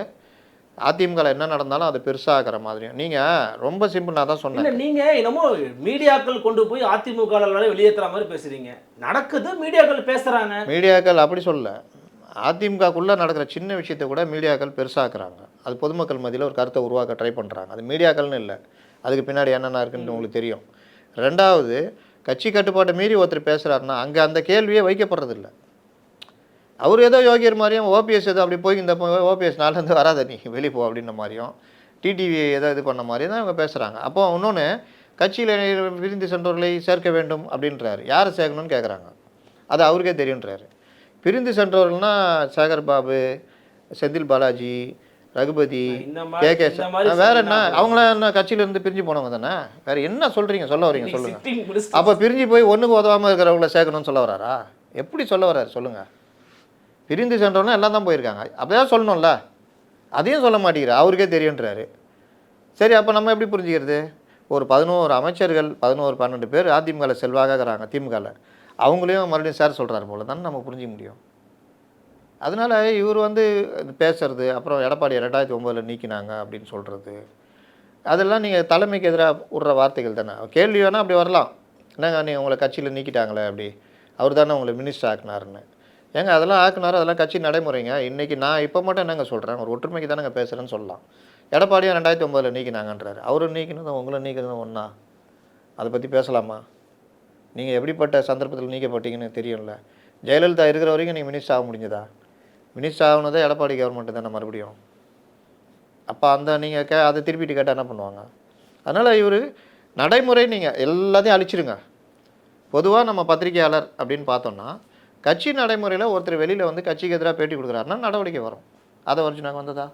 அதிமுக என்ன நடந்தாலும் அதை பெருசாகிற மாதிரியும். நீங்கள் ரொம்ப சிம்பிள், நான் தான் சொன்னேன். நீங்கள் என்னமோ மீடியாக்கள் கொண்டு போய் அதிமுக வெளியேற்றுற மாதிரி பேசுகிறீங்க. நடக்குது, மீடியாக்கள் பேசுகிறாங்க. மீடியாக்கள் அப்படி சொல்ல, அதிமுகக்குள்ளே நடக்கிற சின்ன விஷயத்தை கூட மீடியாக்கள் பெருசாக்குறாங்க. அது பொதுமக்கள் மத்தியில் ஒரு கருத்தை உருவாக்க ட்ரை பண்ணுறாங்க. அது மீடியாக்கள்னு இல்லை, அதுக்கு பின்னாடி என்னென்ன இருக்குன்னு உங்களுக்கு தெரியும். 2வது, கட்சி கட்டுப்பாட்டை மீறி ஒருத்தர் பேசுகிறாருன்னா அங்கே அந்த கேள்வியே வைக்கப்படுறதில்லை. அவர் ஏதோ யோகியர் மாதிரியும், ஓபிஎஸ் ஏதோ அப்படி போய் இந்த ஓபிஎஸ் நாளிலேருந்து வராத நீ வெளியே போ அப்படின்ற மாதிரியும், டிடிவி ஏதோ இது பண்ண மாதிரி தான் இவங்க பேசுகிறாங்க. அப்போ இன்னொன்று, கட்சியில் பிரிந்து சென்றவர்களை சேர்க்க வேண்டும் அப்படின்றாரு. யாரை சேர்க்கணும்னு கேட்குறாங்க. அது அவருக்கே தெரியுன்றாரு. பிரிந்து சென்றவர்கள்னா சேகர் பாபு, செந்தில் பாலாஜி, ரகுபதி, கே வேற என்ன, அவங்களாம் என்ன கட்சியிலேருந்து பிரிஞ்சு போனவங்க தானே? வேறு என்ன சொல்கிறீங்க, சொல்ல வரீங்க சொல்லுங்கள். அப்போ பிரிஞ்சு போய் ஒன்றுக்கு உதவாமல் இருக்கிறவங்கள சேர்க்கணும்னு சொல்ல வராரா? எப்படி சொல்ல வர்றாரு சொல்லுங்கள்? பிரிந்து சென்றவங்க எல்லாம் தான் போயிருக்காங்க, அப்படிதான் சொல்லணும்ல. அதையும் சொல்ல மாட்டேங்கிறார், அவருக்கே தெரியுன்றாரு. சரி, அப்போ நம்ம எப்படி புரிஞ்சுக்கிறது? ஒரு 11 அமைச்சர்கள் 11-12 பேர் அதிமுகவில் செல்வாக இருக்கிறாங்க, திமுகவில் அவங்களையும் மறுபடியும் சேர சொல்கிறாரு போல தானே நம்ம புரிஞ்சிக்க முடியும். அதனால் இவர் பேசுறது, அப்புறம் எடப்பாடி 2009 நீக்கினாங்க அப்படின்னு சொல்கிறது, அதெல்லாம் நீங்கள் தலைமைக்கு எதிராக விடுற வார்த்தைகள் தானே. கேள்வி வேணால் அப்படி வரலாம், என்னங்க நீங்கள் உங்களை கட்சியில் நீக்கிட்டாங்களே, அப்படி அவர் தானே உங்களை மினிஸ்டர் ஆக்குனாருன்னு. ஏங்க அதெல்லாம் ஆக்குனாரு, அதெல்லாம் கட்சி நடைமுறைங்க. இன்றைக்கி நான் இப்போ மட்டும் என்னங்க சொல்கிறேன், ஒரு ஒற்றுமைக்கு தானேங்க பேசுகிறேன்னு சொல்லலாம். எடப்பாடியும் 2009 நீக்கினாங்கன்றாரு, அவரும் நீக்கினதும் உங்களை நீக்கினதும் ஒன்றா? அதை பற்றி பேசலாமா? நீங்கள் எப்படிப்பட்ட சந்தர்ப்பத்தில் நீக்கப்பட்டீங்கன்னு தெரியும்ல. ஜெயலலிதா இருக்கிற வரைக்கும் நீங்கள் மினிஸ்டர் ஆக முடிஞ்சதா? மினிஸ்டர் ஆகுனதே எடப்பாடி கவர்மெண்ட்டு தானே மறுபடியும். அப்போ நீங்கள் அதை திருப்பிட்டு கேட்டால் என்ன பண்ணுவாங்க? அதனால் இவர் நடைமுறை நீங்கள் எல்லாத்தையும் அழிச்சிருங்க. பொதுவாக நம்ம பத்திரிகையாளர் அப்படின்னு பார்த்தோம்னா, கட்சி நடைமுறையில் ஒருத்தர் வெளியில் கட்சிக்கு எதிராக பேட்டி கொடுக்குறாருன்னா நடவடிக்கை வரும். அதை வரைச்சு நாங்கள் வந்ததா?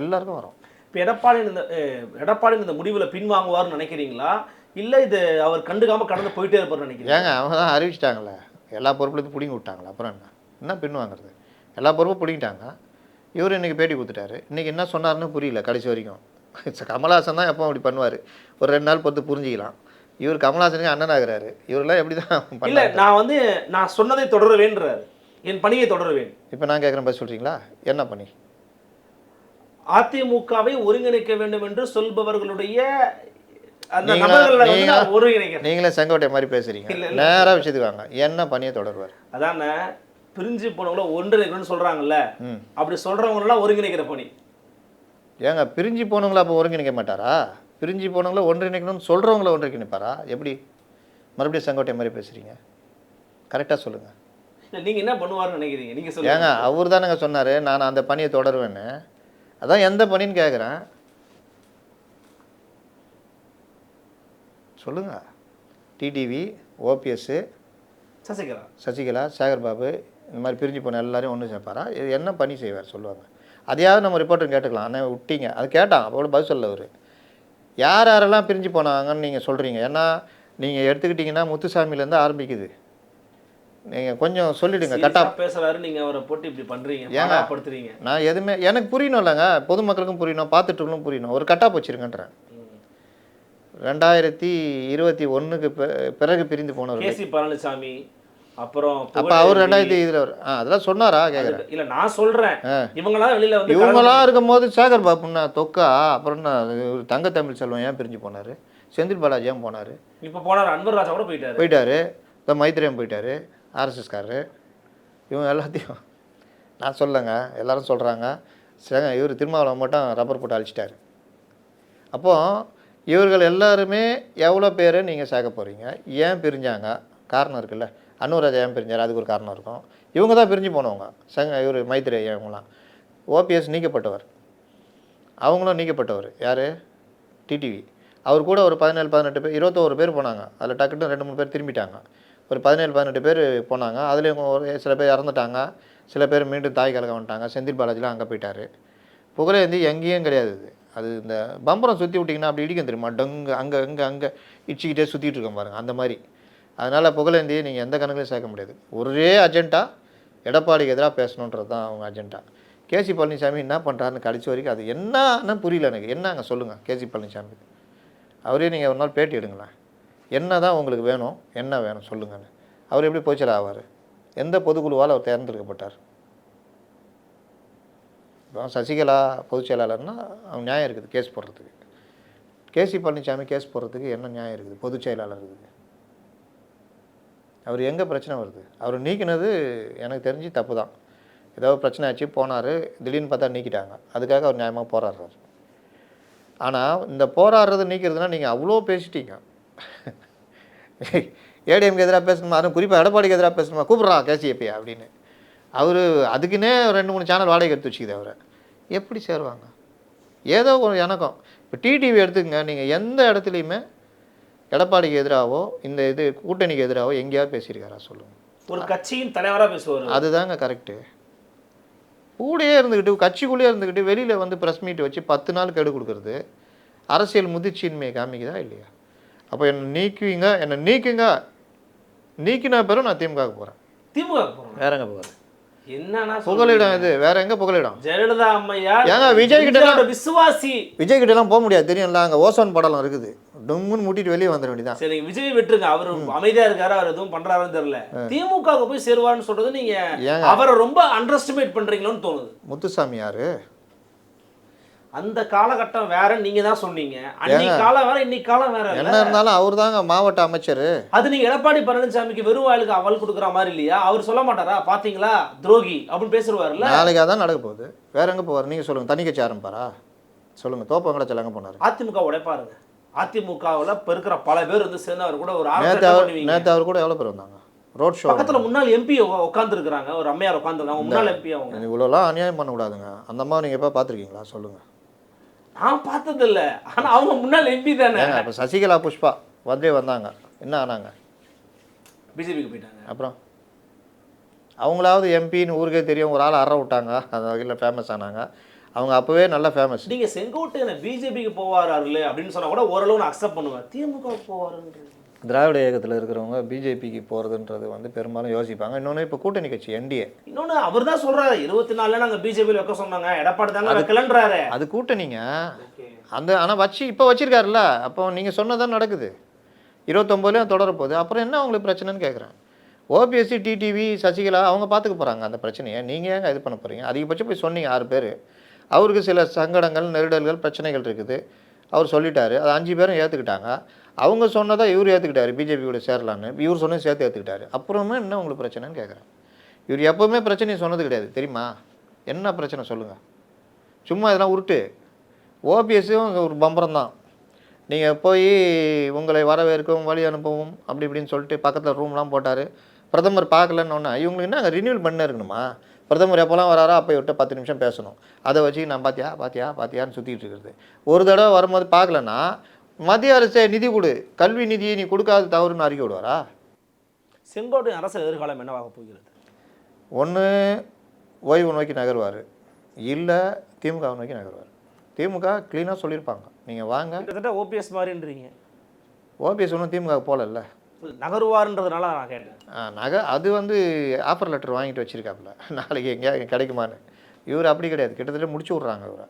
எல்லாருக்கும் வரும். இப்போ எடப்பாடி இந்த முடிவில் பின்வாங்குவார்னு நினைக்கிறீங்களா, இல்லை இது அவர் கண்டுக்காமல் கடந்து போயிட்டே இருப்பார்னு நினைக்கிறீங்க? ஏங்க அவங்க தான் அறிவிச்சிட்டாங்களே, எல்லா பொறுப்புலேருந்து பிடிங்கி விட்டாங்களே, அப்புறம் என்ன பின் வாங்குறது? எல்லா பொறுப்பும் பிடிங்கிட்டாங்க. இவர் இன்றைக்கி பேட்டி கொடுத்துட்டாரு, இன்றைக்கி என்ன சொன்னார்னு புரியல கடைசி வரைக்கும். கமல்ஹாசன் தான் எப்போ அப்படி பண்ணுவார், ஒரு 2 நாள் பொறுத்து புரிஞ்சிக்கலாம். இவர் கமல்ஹாசனுக்கு அண்ணனாகிறாரு, இவரெல்லாம் எப்படி தான் இல்லை, நான் சொன்னதை தொடருவேன்றார், என் பணியை தொடருவேன். இப்போ நான் கேட்குறேன், பதில் சொல்கிறீங்களா? என்ன பண்ணி? அதிமுகவை ஒருங்கிணைக்க வேண்டும் என்று சொல்பவர்களுடைய நீங்களே செங்கோட்டை மாதிரி பேசுறீங்க. நேராக விஷயத்துக்கு வாங்க, என்ன பணியை தொடருவார்? அதான பிரிஞ்சு போனவங்கள ஒன்றிணைக்கணும்னு சொல்றாங்கல்ல, அப்படி சொல்றவங்களெல்லாம் ஒருங்கிணைக்கிற பணி. ஏங்க பிரிஞ்சு போனவங்கள அப்போ ஒருங்கிணைக்க மாட்டாரா? பிரிஞ்சு போனவங்கள ஒன்றிணைக்கணும்னு சொல்கிறவங்கள ஒன்றிணைப்பாரா? எப்படி மறுபடியும் செங்கோட்டை மாதிரி பேசுகிறீங்க? கரெக்டாக சொல்லுங்கள். நீங்கள் என்ன பண்ணுவார்னு நினைக்கிறீங்க? நீங்கள் சொல்லுங்கள். ஏங்க அவர் தானேங்க சொன்னார் நான் அந்த பணியை தொடருவேன்னு. அதான் எந்த பணின்னு கேட்குறேன், சொல்லுங்கள். டிடிவி, ஓபிஎஸ், சசிகலா, சேகர் பாபு, இந்த மாதிரி பிரிஞ்சு போன எல்லாரையும் ஒன்று சேர்ப்பாரா? இது என்ன பணி செய்வார் சொல்லுவாங்க. அதையாவது நம்ம ரிப்போர்ட்டர் கேட்டுக்கலாம். ஆனால் விட்டீங்க, அது கேட்டான், அப்போ கூட பதில் சொல்ல அவர். யார் யாரெல்லாம் பிரிஞ்சு போனாங்கன்னு நீங்கள் சொல்கிறீங்க. ஏன்னா நீங்கள் எடுத்துக்கிட்டிங்கன்னா முத்துசாமியிலேருந்து ஆரம்பிக்குது. நீங்கள் கொஞ்சம் சொல்லிவிடுங்க. கரெக்டாக பேசுகிறாரு, நீங்கள் அவரை போட்டு இப்படி பண்ணுறீங்க, ஏங்க நான் எதுவுமே எனக்கு புரியணும் இல்லைங்க, பொதுமக்களுக்கும் புரியணும், பார்த்துட்டுங்களும் புரியணும். ஒரு கட்டாக போச்சிருங்கன்றேன். 2021க்கு பிறகு பிரிந்து போனவர் கேசி பழனிசாமி. அப்புறம் அப்போ அவர் 2020 அதெல்லாம் சொன்னாரா கேட்குறேன். இல்லை நான் சொல்கிறேன், இவங்களாம் வெளியில் இவங்களாம் இருக்கும்போது சேகர் பாபுன்னா தொக்கா, அப்புறம் தங்க தமிழ் செல்வம் ஏன் பிரிஞ்சு போனார்? செந்தில் பாலாஜி ஏன் போனார்? இப்போ போனார், அன்வர் ராஜா கூட போயிட்டார். இந்த மைத்திரியம் போயிட்டார், ஆர்எஸ்எஸ்காரரு. இவங்க எல்லாத்தையும் நான் சொல்லுங்க, எல்லாரும் சொல்கிறாங்க. இவர் திருமாவளவன் மட்டும் ரப்பர் போட்டு அழிச்சிட்டாரு. அப்போது இவர்கள் எல்லாருமே எவ்வளோ பேர் நீங்கள் சேர்க்க போகிறீங்க? ஏன் பிரிஞ்சாங்க? காரணம் இருக்குல்ல. அன்னூராஜா ஏன் பிரிஞ்சார்? அதுக்கு ஒரு காரணம் இருக்கும். இவங்க தான் பிரிஞ்சு போனவங்க. இவர் மைத்திரி இவங்களாம். ஓபிஎஸ் நீக்கப்பட்டவர், அவங்களும் நீக்கப்பட்டவர். யார்? டிடிவி. அவர் கூட ஒரு 17-18 பேர், 21 பேர் போனாங்க. அதில் டக்குன்னு 2-3 பேர் திரும்பிட்டாங்க. ஒரு 17-18 பேர் போனாங்க. அதுலேயும் ஒரு சில பேர் இறந்துட்டாங்க, சில பேர் மீண்டும் தாய் கலக்க வந்துட்டாங்க. செந்தில் பாலாஜிலாம் அங்கே போயிட்டார். புகழேந்தி எங்கேயும் கிடையாது. அது இந்த பம்பரம் சுற்றி விட்டிங்கன்னா அப்படி இடிக்கும் தெரியுமா, டங்கு அங்கே இடிச்சிக்கிட்டே சுற்றிட்டு இருக்கோம் பாருங்கள், அந்த மாதிரி. அதனால் புகழேந்தியை நீங்கள் எந்த கணக்குலையும் சேர்க்க முடியாது. ஒரே அஜெண்டா எடப்பாடிக்கு எதிராக பேசணுன்றது தான் அவங்க அஜெண்டா. கேசி பழனிசாமி என்ன பண்ணுறாருன்னு கடைசி வரைக்கும் அது என்னன்னு புரியல எனக்கு. என்னங்க சொல்லுங்கள் கேசி பழனிசாமி, அவரே நீங்கள் ஒரு நாள் பேட்டி எடுங்களேன். என்ன தான் உங்களுக்கு வேணும், என்ன வேணும் சொல்லுங்கன்னு. அவர் எப்படி போய்ச்சல் ஆவார்? எந்த பொதுக்குழுவால் அவர் தேர்ந்தெடுக்கப்பட்டார்? இப்போ சசிகலா பொதுச் செயலாளர்னா அவங்க நியாயம் இருக்குது கேஸ் போடுறதுக்கு. கேசி பழனிசாமி கேஸ் போடுறதுக்கு என்ன நியாயம் இருக்குது பொதுச் செயலாளர் இருக்குது? அவர் எங்கே பிரச்சனை வருது? அவர் நீக்கினது எனக்கு தெரிஞ்சு தப்பு தான். ஏதோ பிரச்சனை ஆச்சு போனார், திடீர்னு பார்த்தா நீக்கிட்டாங்க. அதுக்காக அவர் நியாயமாக போராடுறாரு. ஆனால் இந்த போராடுறது நீக்கிறதுனா நீங்கள் அவ்வளோ பேசிட்டீங்க. ஏடிஎம்க்கு எதிராக பேசணுமா, அதுவும் குறிப்பாக எடப்பாடிக்கு எதிராக பேசணுமா, கூப்பிட்றா கேசிஎப்பியா அப்படின்னு. அவர் அதுக்குன்னே 2-3 சேனல் வாடகை எடுத்து வச்சுக்குது. அவரை எப்படி சேருவாங்க? ஏதோ ஒரு இணக்கம். இப்போ டிடிவி எடுத்துக்கங்க, நீங்கள் எந்த இடத்துலையுமே எடப்பாடிக்கு எதிராகவோ இந்த இது கூட்டணிக்கு எதிராகவோ எங்கேயாவது பேசியிருக்காரா சொல்லுங்கள்? ஒரு கட்சியின் தலைவராக பேசுவார். அதுதாங்க கரெக்டு. கூடயே இருந்துக்கிட்டு கட்சிக்குள்ளேயே இருந்துக்கிட்டு வெளியில் வந்து ப்ரெஸ் மீட் வச்சு 10 நாள் கெடு கொடுக்குறது அரசியல் முதிர்ச்சியின்மையை காமிக்குதா இல்லையா? அப்போ என்னை நீக்கினா பிறகு நான் திமுக போகிறேன். திமுக போகிறேன் வேற எங்கே போகிறேன்? என்னன்னா புகலிடம் இது, வேற எங்க புகலிடம்? ஜெயலலிதா அம்மையார் ஏங்க விஜய் கிட்ட விசுவாசி. விஜய் கிட்ட எல்லாம் போக முடியாது தெரியும்ல, அங்கே ஓசோன் படலம் இருக்குது, டொம்முன்னு முட்டிட்டு வெளியே வந்துட வேண்டியதான். சரி, விஜய் விட்டுருங்க, அவரு அமைதியா இருக்காரு, அவர் எதுவும் பண்றாருன்னு தெரியல. திமுக போய் சேருவான்னு சொல்றது நீங்க அவரை ரொம்ப அண்டர் எஸ்டிமேட் பண்றீங்களோன்னு தோணுது. முத்துசாமி யாரு? அந்த காலகட்டம் வேற, நீங்க தான் சொன்னீங்க. அன்னைக்கு காலம் வேற, இன்னைக்கு காலம் வேற. என்ன இருந்தாலும் அவர் தாங்க மாவட்ட அமைச்சர். அது நீங்க எடப்பாடி பழனிசாமிக்கு வெறும் வாயிலுக்கு அவல் கொடுக்குற மாதிரி இல்லையா? அவர் சொல்ல மாட்டாரா, பாத்தீங்களா துரோகி அப்படின்னு பேசுவார்ல? நாளைக்கு அதான் நடக்க போகுது. வேற எங்க போவார் நீங்க சொல்லுங்க? தனி கட்சி ஆரம்பிப்பாரா? சொல்லுங்க. தோப்பங்கடத்தில் எங்க போனாரு? அதிமுக உடைப்பாருங்க. அதிமுகவில் பெருக்கிற பல பேர் வந்து சேர்ந்து அவர் கூட ஒரு நேற்று அவர் கூட எவ்வளவு பேர் வந்தாங்க ரோட் ஷோ? பக்கத்துல முன்னாள் எம்பி உட்கார்ந்து இருக்காங்க, ஒரு அம்மையார் உட்காந்துருக்காங்க, முன்னாள் எம்பி. அவங்க இவ்வளோலாம் அநியாயம் பண்ணக்கூடாதுங்க. அந்த மாதிரி நீங்க எப்போ பார்த்துருக்கீங்களா சொல்லுங்க? நான் பார்த்தது இல்லை, ஆனால் அவங்க முன்னாள் எம்பி தானே. இப்போ சசிகலா புஷ்பா வந்தாங்க, என்ன ஆனாங்க? பிஜேபிக்கு போயிட்டாங்க. அப்புறம் அவங்களாவது எம்பின்னு ஊருக்கே தெரியும், ஒரு ஆள் அற விட்டாங்க, அந்த வகையில் ஃபேமஸ் ஆனாங்க. அவங்க அப்போவே நல்லா ஃபேமஸ். நீங்கள் செங்கோட்டையனை பிஜேபிக்கு போவாராருல அப்படின்னு சொன்னால் கூட ஓரளவு நான் அக்செப்ட் பண்ணுவேன். திமுக போவாருன்றது, திராவிட இயக்கத்தில் இருக்கிறவங்க பிஜேபிக்கு போகிறதுன்றது வந்து பெரும்பாலும் யோசிப்பாங்க. இன்னொன்று இப்போ கூட்டணி கட்சி என்டிஏ. இன்னொன்று அவர் தான் சொல்கிறாரு 24 நாங்கள் பிஜேபியில் வைக்க சொன்னாங்க, எடப்பாடி தாங்க வைக்கலன்றாரு. அது கூட்டணிங்க அந்த. ஆனால் இப்போ வச்சிருக்காருல்ல, அப்போ நீங்கள் சொன்னதான் நடக்குது. 29லேயும் தொடரப்போகுது. அப்புறம் என்ன உங்களுக்கு பிரச்சனைன்னு கேட்குறேன். ஓபிஎஸ்சி, டிடிவி, சசிகலா அவங்க பார்த்துக்க போகிறாங்க அந்த பிரச்சனையை. நீங்கள் ஏங்க இது பண்ண போகிறீங்க? அதிகபட்சம் போய் சொன்னீங்க 6 பேர். அவருக்கு சில சங்கடங்கள், நெருடல்கள், பிரச்சனைகள் இருக்குது. அவர் சொல்லிட்டாரு, அது 5 பேரும் ஏற்றுக்கிட்டாங்க. அவங்க சொன்னதை இவர் ஏற்றுக்கிட்டாரு, பிஜேபி கூட சேரலான்னு. இவர் சொன்னது சேர்த்து ஏற்றுக்கிட்டாரு. அப்புறமே என்ன உங்களுக்கு பிரச்சனைன்னு கேட்குறேன். இவர் எப்போவுமே பிரச்சனையை சொன்னது கிடையாது தெரியுமா? என்ன பிரச்சனை சொல்லுங்கள்? சும்மா இதெல்லாம் உருட்டு. ஓபிஎஸ்ஸும் ஒரு பம்பரம் தான். நீங்கள் போய் உங்களை வரவேற்கவும் வழி அனுப்பவும் அப்படி இப்படின்னு சொல்லிட்டு பக்கத்தில் ரூம்லாம் போட்டார். பிரதமர் பார்க்கலன்னு ஒன்று இவங்களுக்கு என்ன ரினியூவல் பண்ண இருக்கணுமா? பிரதமர் எப்போல்லாம் வராரோ அப்போ விட்டு 10 நிமிஷம் பேசணும். அதை வச்சு நான் பாத்தியான்னு சுற்றிட்டு இருக்கிறது. ஒரு தடவை வரும்போது பார்க்கலன்னா மத்திய அரசே நிதி கொடு, கல்வி நிதியை நீ கொடுக்காத தவறுன்னு அறிக்கை விடுவாரா? செங்கோட்டை அரசு எதிர்காலம் என்னவாக போகிறது? ஒன்று ஓய்வு நோக்கி நகர்வார், இல்லை திமுக நோக்கி நகர்வார். திமுக க்ளீனாக சொல்லியிருப்பாங்க, நீங்கள் வாங்க. கிட்டத்தட்ட ஓபிஎஸ் மாதிரின்றீங்க. ஓபிஎஸ் ஒன்றும் திமுக போகல, நகருவாருன்றதுனால நான் கேட்டேன். அது வந்து ஆஃபர் லெட்டர் வாங்கிட்டு வச்சுருக்காப்புல, நாளைக்கு எங்கேயா கிடைக்குமான்னு. இவர் அப்படி கிடையாது, கிட்டத்தட்ட முடிச்சு விட்றாங்க இவரை.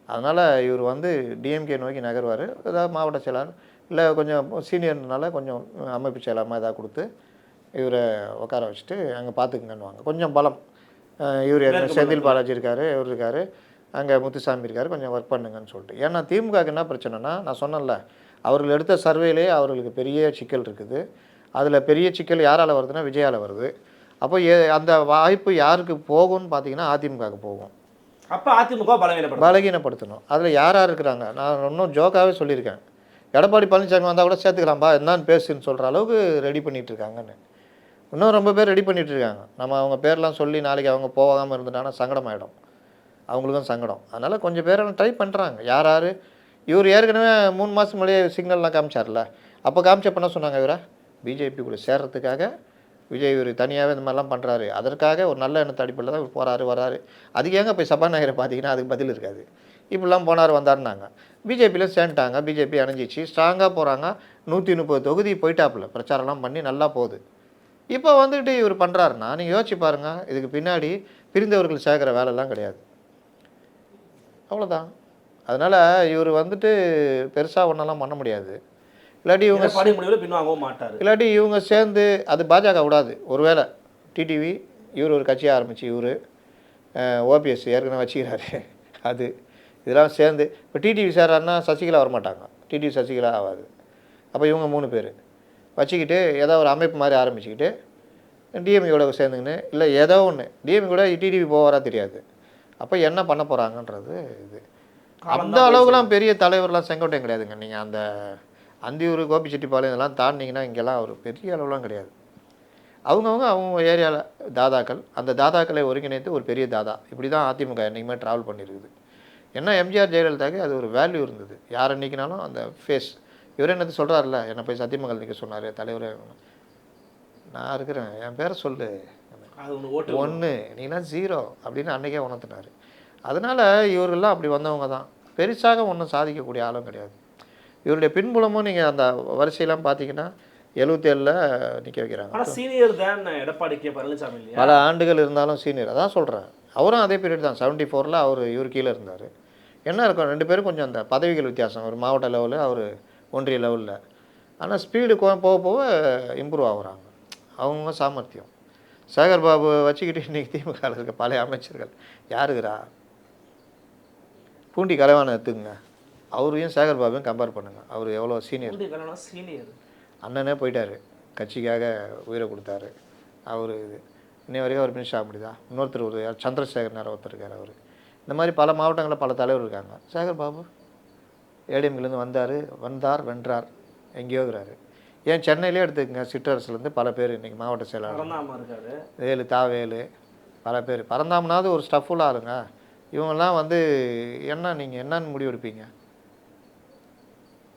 அதனால் இவர் வந்து டிஎம்கே நோக்கி நகர்வார். ஏதாவது மாவட்ட செயலாளர் இல்லை கொஞ்சம் சீனியர்னால கொஞ்சம் அமைப்பு செயலாளமாக ஏதாவது கொடுத்து இவரை உட்கார வச்சுட்டு அங்கே பார்த்துக்குங்கன்னுவாங்க. கொஞ்சம் பலம். இவர் செந்தில் பாலாஜி இருக்கார், இவர் இருக்கார், அங்கே முத்துசாமி இருக்கார், கொஞ்சம் ஒர்க் பண்ணுங்கன்னு சொல்லிட்டு. ஏன்னா திமுகவுக்கு என்ன பிரச்சனைனா, நான் சொன்னேன்ல, அவர்கள் எடுத்த சர்வேலே அவர்களுக்கு பெரிய சிக்கல் இருக்குது. அதில் பெரிய சிக்கல் யாரால் வருதுன்னா விஜயால் வருது. அப்போ அந்த வாய்ப்பு யாருக்கு போகும்னு பார்த்தீங்கன்னா அதிமுகவுக்கு போகும். அப்போ அதிமுக பலகீனப்படுத்தணும். அதில் யார் இருக்கிறாங்க? நான் இன்னும் ஜோக்காகவே சொல்லியிருக்கேன், எடப்பாடி பழனிசாமி வந்தால் கூட சேர்த்துக்கலாம்பா, என்னன்னு பேசுன்னு சொல்கிற அளவுக்கு ரெடி பண்ணிகிட்டு இருக்காங்கன்னு. இன்னும் ரொம்ப பேர் ரெடி பண்ணிகிட்டு இருக்காங்க. நம்ம அவங்க பேர்லாம் சொல்லி நாளைக்கு அவங்க போகாமல் இருந்துட்டாங்கன்னா சங்கடமாயிடும், அவங்களுக்கும் சங்கடம். அதனால் கொஞ்சம் பேர் ட்ரை பண்ணுறாங்க. யார் இவர் ஏற்கனவே 3 மாதம் முன்னாடியே சிக்னல்லாம் காமிச்சார்ல, அப்போ காமிச்சப்போ சொன்னாங்க இவரை பிஜேபி கூட சேர்றதுக்காக விஜய் இவர் தனியாகவே இந்த மாதிரிலாம் பண்ணுறாரு, அதற்காக ஒரு நல்ல எண்ணத்தை அடிப்படையில் தான் இவர் போகிறாரு வராரு. அதுக்கு ஏங்க போய் சபாநாயகரை பார்த்தீங்கன்னா அதுக்கு பதில் இருக்காது. இப்படிலாம் போனார் வந்தாருன்னாங்க. பிஜேபியில் சேர்ந்துட்டாங்க, பிஜேபி அணைஞ்சிச்சு, ஸ்ட்ராங்காக போகிறாங்க. 130 தொகுதி போயிட்டாப்புல, பிரச்சாரம்லாம் பண்ணி நல்லா போகுது. இப்போ வந்துட்டு இவர் பண்ணுறாருன்னா நீங்கள் யோசிச்சு பாருங்கள், இதுக்கு பின்னாடி பிரிந்தவர்கள் சேர்க்குற வேலைலாம் கிடையாது, அவ்வளோதான். அதனால் இவர் வந்துட்டு பெருசாக ஒன்றெல்லாம் பண்ண முடியாது. இல்லாட்டி இவங்க பின்வாங்கவும் மாட்டார். இல்லாட்டி இவங்க சேர்ந்து அது பாஜக விடாது. ஒருவேளை டிடிவி இவர் ஒரு கட்சியை ஆரம்பித்து இவர் ஓபிஎஸ் ஏற்கனவே வச்சுக்கிறாரு, அது இதெல்லாம் சேர்ந்து இப்போ டிடிவி சேர்றாருன்னா சசிகலா வரமாட்டாங்க, டிடிவி சசிகலா ஆகாது. அப்போ இவங்க 3 பேர் வச்சுக்கிட்டு ஏதோ ஒரு அமைப்பு மாதிரி ஆரம்பிச்சுக்கிட்டு டிஎம்கோட சேர்ந்துக்கின்னு இல்லை ஏதோ ஒன்று டிஎம்கே கூட டிடிவி போவாரா தெரியாது. அப்போ என்ன பண்ண போகிறாங்கன்றது இது. அந்த அளவுக்குலாம் பெரிய தலைவர்லாம் செங்கோட்டையும் கிடையாதுங்க. நீங்கள் அந்த அந்தியூர், கோபிச்செட்டிப்பாளையம் இதெல்லாம் தாண்டிங்கன்னா இங்கெல்லாம் ஒரு பெரிய அளவுலாம் கிடையாது. அவங்க ஏரியாவில் தாதாக்கள், அந்த தாதாக்களை ஒருங்கிணைத்து ஒரு பெரிய தாதா. இப்படி தான் அதிமுக என்றைக்குமே ட்ராவல் பண்ணியிருக்குது. என்ன எம்ஜிஆர் ஜெயலலிதாவுக்கு அது ஒரு வேல்யூ இருந்தது. யாரை நீக்கினாலும் அந்த ஃபேஸ். இவர் என்னது சொல்கிறாருல்ல, என்னை போய் சத்தியமங்கல் நிற்க சொன்னார் தலைவர். நான் இருக்கிறேன், என் பேரை சொல்லு, அது ஒன்று ஒன்று நீனா 0 அப்படின்னு அன்றைக்கே உணர்த்தினார். அதனால் இவர்கள்லாம் அப்படி வந்தவங்க தான். பெருசாக ஒன்றும் சாதிக்கக்கூடிய ஆளும் கிடையாது. இவருடைய பின்புலமும் நீங்கள் அந்த வரிசையெல்லாம் பார்த்தீங்கன்னா 77ல் நிற்க வைக்கிறாங்க. ஆனால் சீனியர் தான் எடப்பாடி கே பழனிசாமி இல்லையா? பல ஆண்டுகள் இருந்தாலும் சீனியர். அதான் சொல்கிறேன், அவரும் அதே பீரியட் தான். 74ல் அவர் இவர் கீழே இருந்தார். என்ன இருக்கும், 2 பேரும் கொஞ்சம் அந்த பதவிகள் வித்தியாசம். ஒரு மாவட்ட லெவலில், அவர் ஒன்றிய லெவலில். ஆனால் ஸ்பீடு போக போக இம்ப்ரூவ் ஆகுறாங்க அவங்க சாமர்த்தியம். சேகர் பாபு வச்சுக்கிட்டு இன்றைக்கி திமுக இருக்க பழைய அமைச்சர்கள் யாருக்குறா? பூண்டி கலைவாணன் எடுத்துங்க, அவரையும் சேகர் பாபுவையும் கம்பேர் பண்ணுங்கள். அவர் எவ்வளோ சீனியர். சீனியர் அண்ணனே போயிட்டார், கட்சிக்காக உயிரை கொடுத்தாரு. அவர் இன்னை வரைக்கும் அவர் மினிஸ்டர் ஆக முடியுதா? இன்னொருத்தர் ஒரு சந்திரசேகர் நேரம் ஒருத்தர் இருக்கார். அவர் இந்த மாதிரி பல மாவட்டங்களில் பல தலைவர் இருக்காங்க. சேகர் பாபு ஏடிஎம்கிலேருந்து வந்தார் வென்றார், எங்கேயோ இருக்கிறாரு. ஏன் சென்னையிலே எடுத்துக்கங்க, சிற்றரசுலேருந்து பல பேர் இன்றைக்கி மாவட்ட செயலாளர், வேலு பல பேர். பரந்தாமனாவது ஒரு ஸ்டஃபுல்லாக ஆளுங்க. இவங்கெல்லாம் என்ன நீங்கள் என்னன்னு முடிவு எடுப்பீங்க?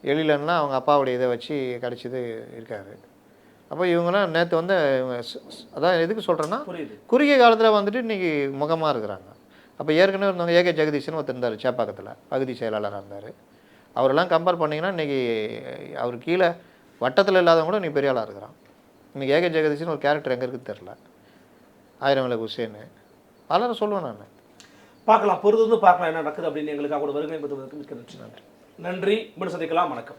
எழிலன்னா அவங்க அப்பாவுடைய இதை வச்சு கிடச்சிது இருக்கார். அப்போ இவங்கெல்லாம் நேற்று இவங்க அதான் எதுக்கு சொல்கிறேன்னா, குறுகிய காலத்தில் இன்றைக்கி முகமாக இருக்கிறாங்க. அப்போ ஏற்கனவே இருந்தவங்க ஏகே ஜெகதீஷன் ஒருத்தர் இருந்தார், சேப்பாக்கத்தில் பகுதி செயலாளராக இருந்தார். அவரெல்லாம் கம்பேர் பண்ணிங்கன்னா இன்றைக்கி அவர் கீழே வட்டத்தில் இல்லாதவங்க கூட இன்றைக்கி பெரிய ஆளாக இருக்கிறான். இன்றைக்கி ஏகே ஜெகதீஷன் ஒரு கேரக்டர் எங்கே இருக்குன்னு தெரில. ஆயிரம் விளக்கு ஹுசேன் பலரும் சொல்லுவேன் நான். பார்க்கலாம், பொறுத்து பார்க்கலாம் என்ன நடக்குது அப்படின்னு. எங்களுக்காக கூட வருகை மிக்க நன்றி. மீண்டும் சந்திக்கலாம். வணக்கம்.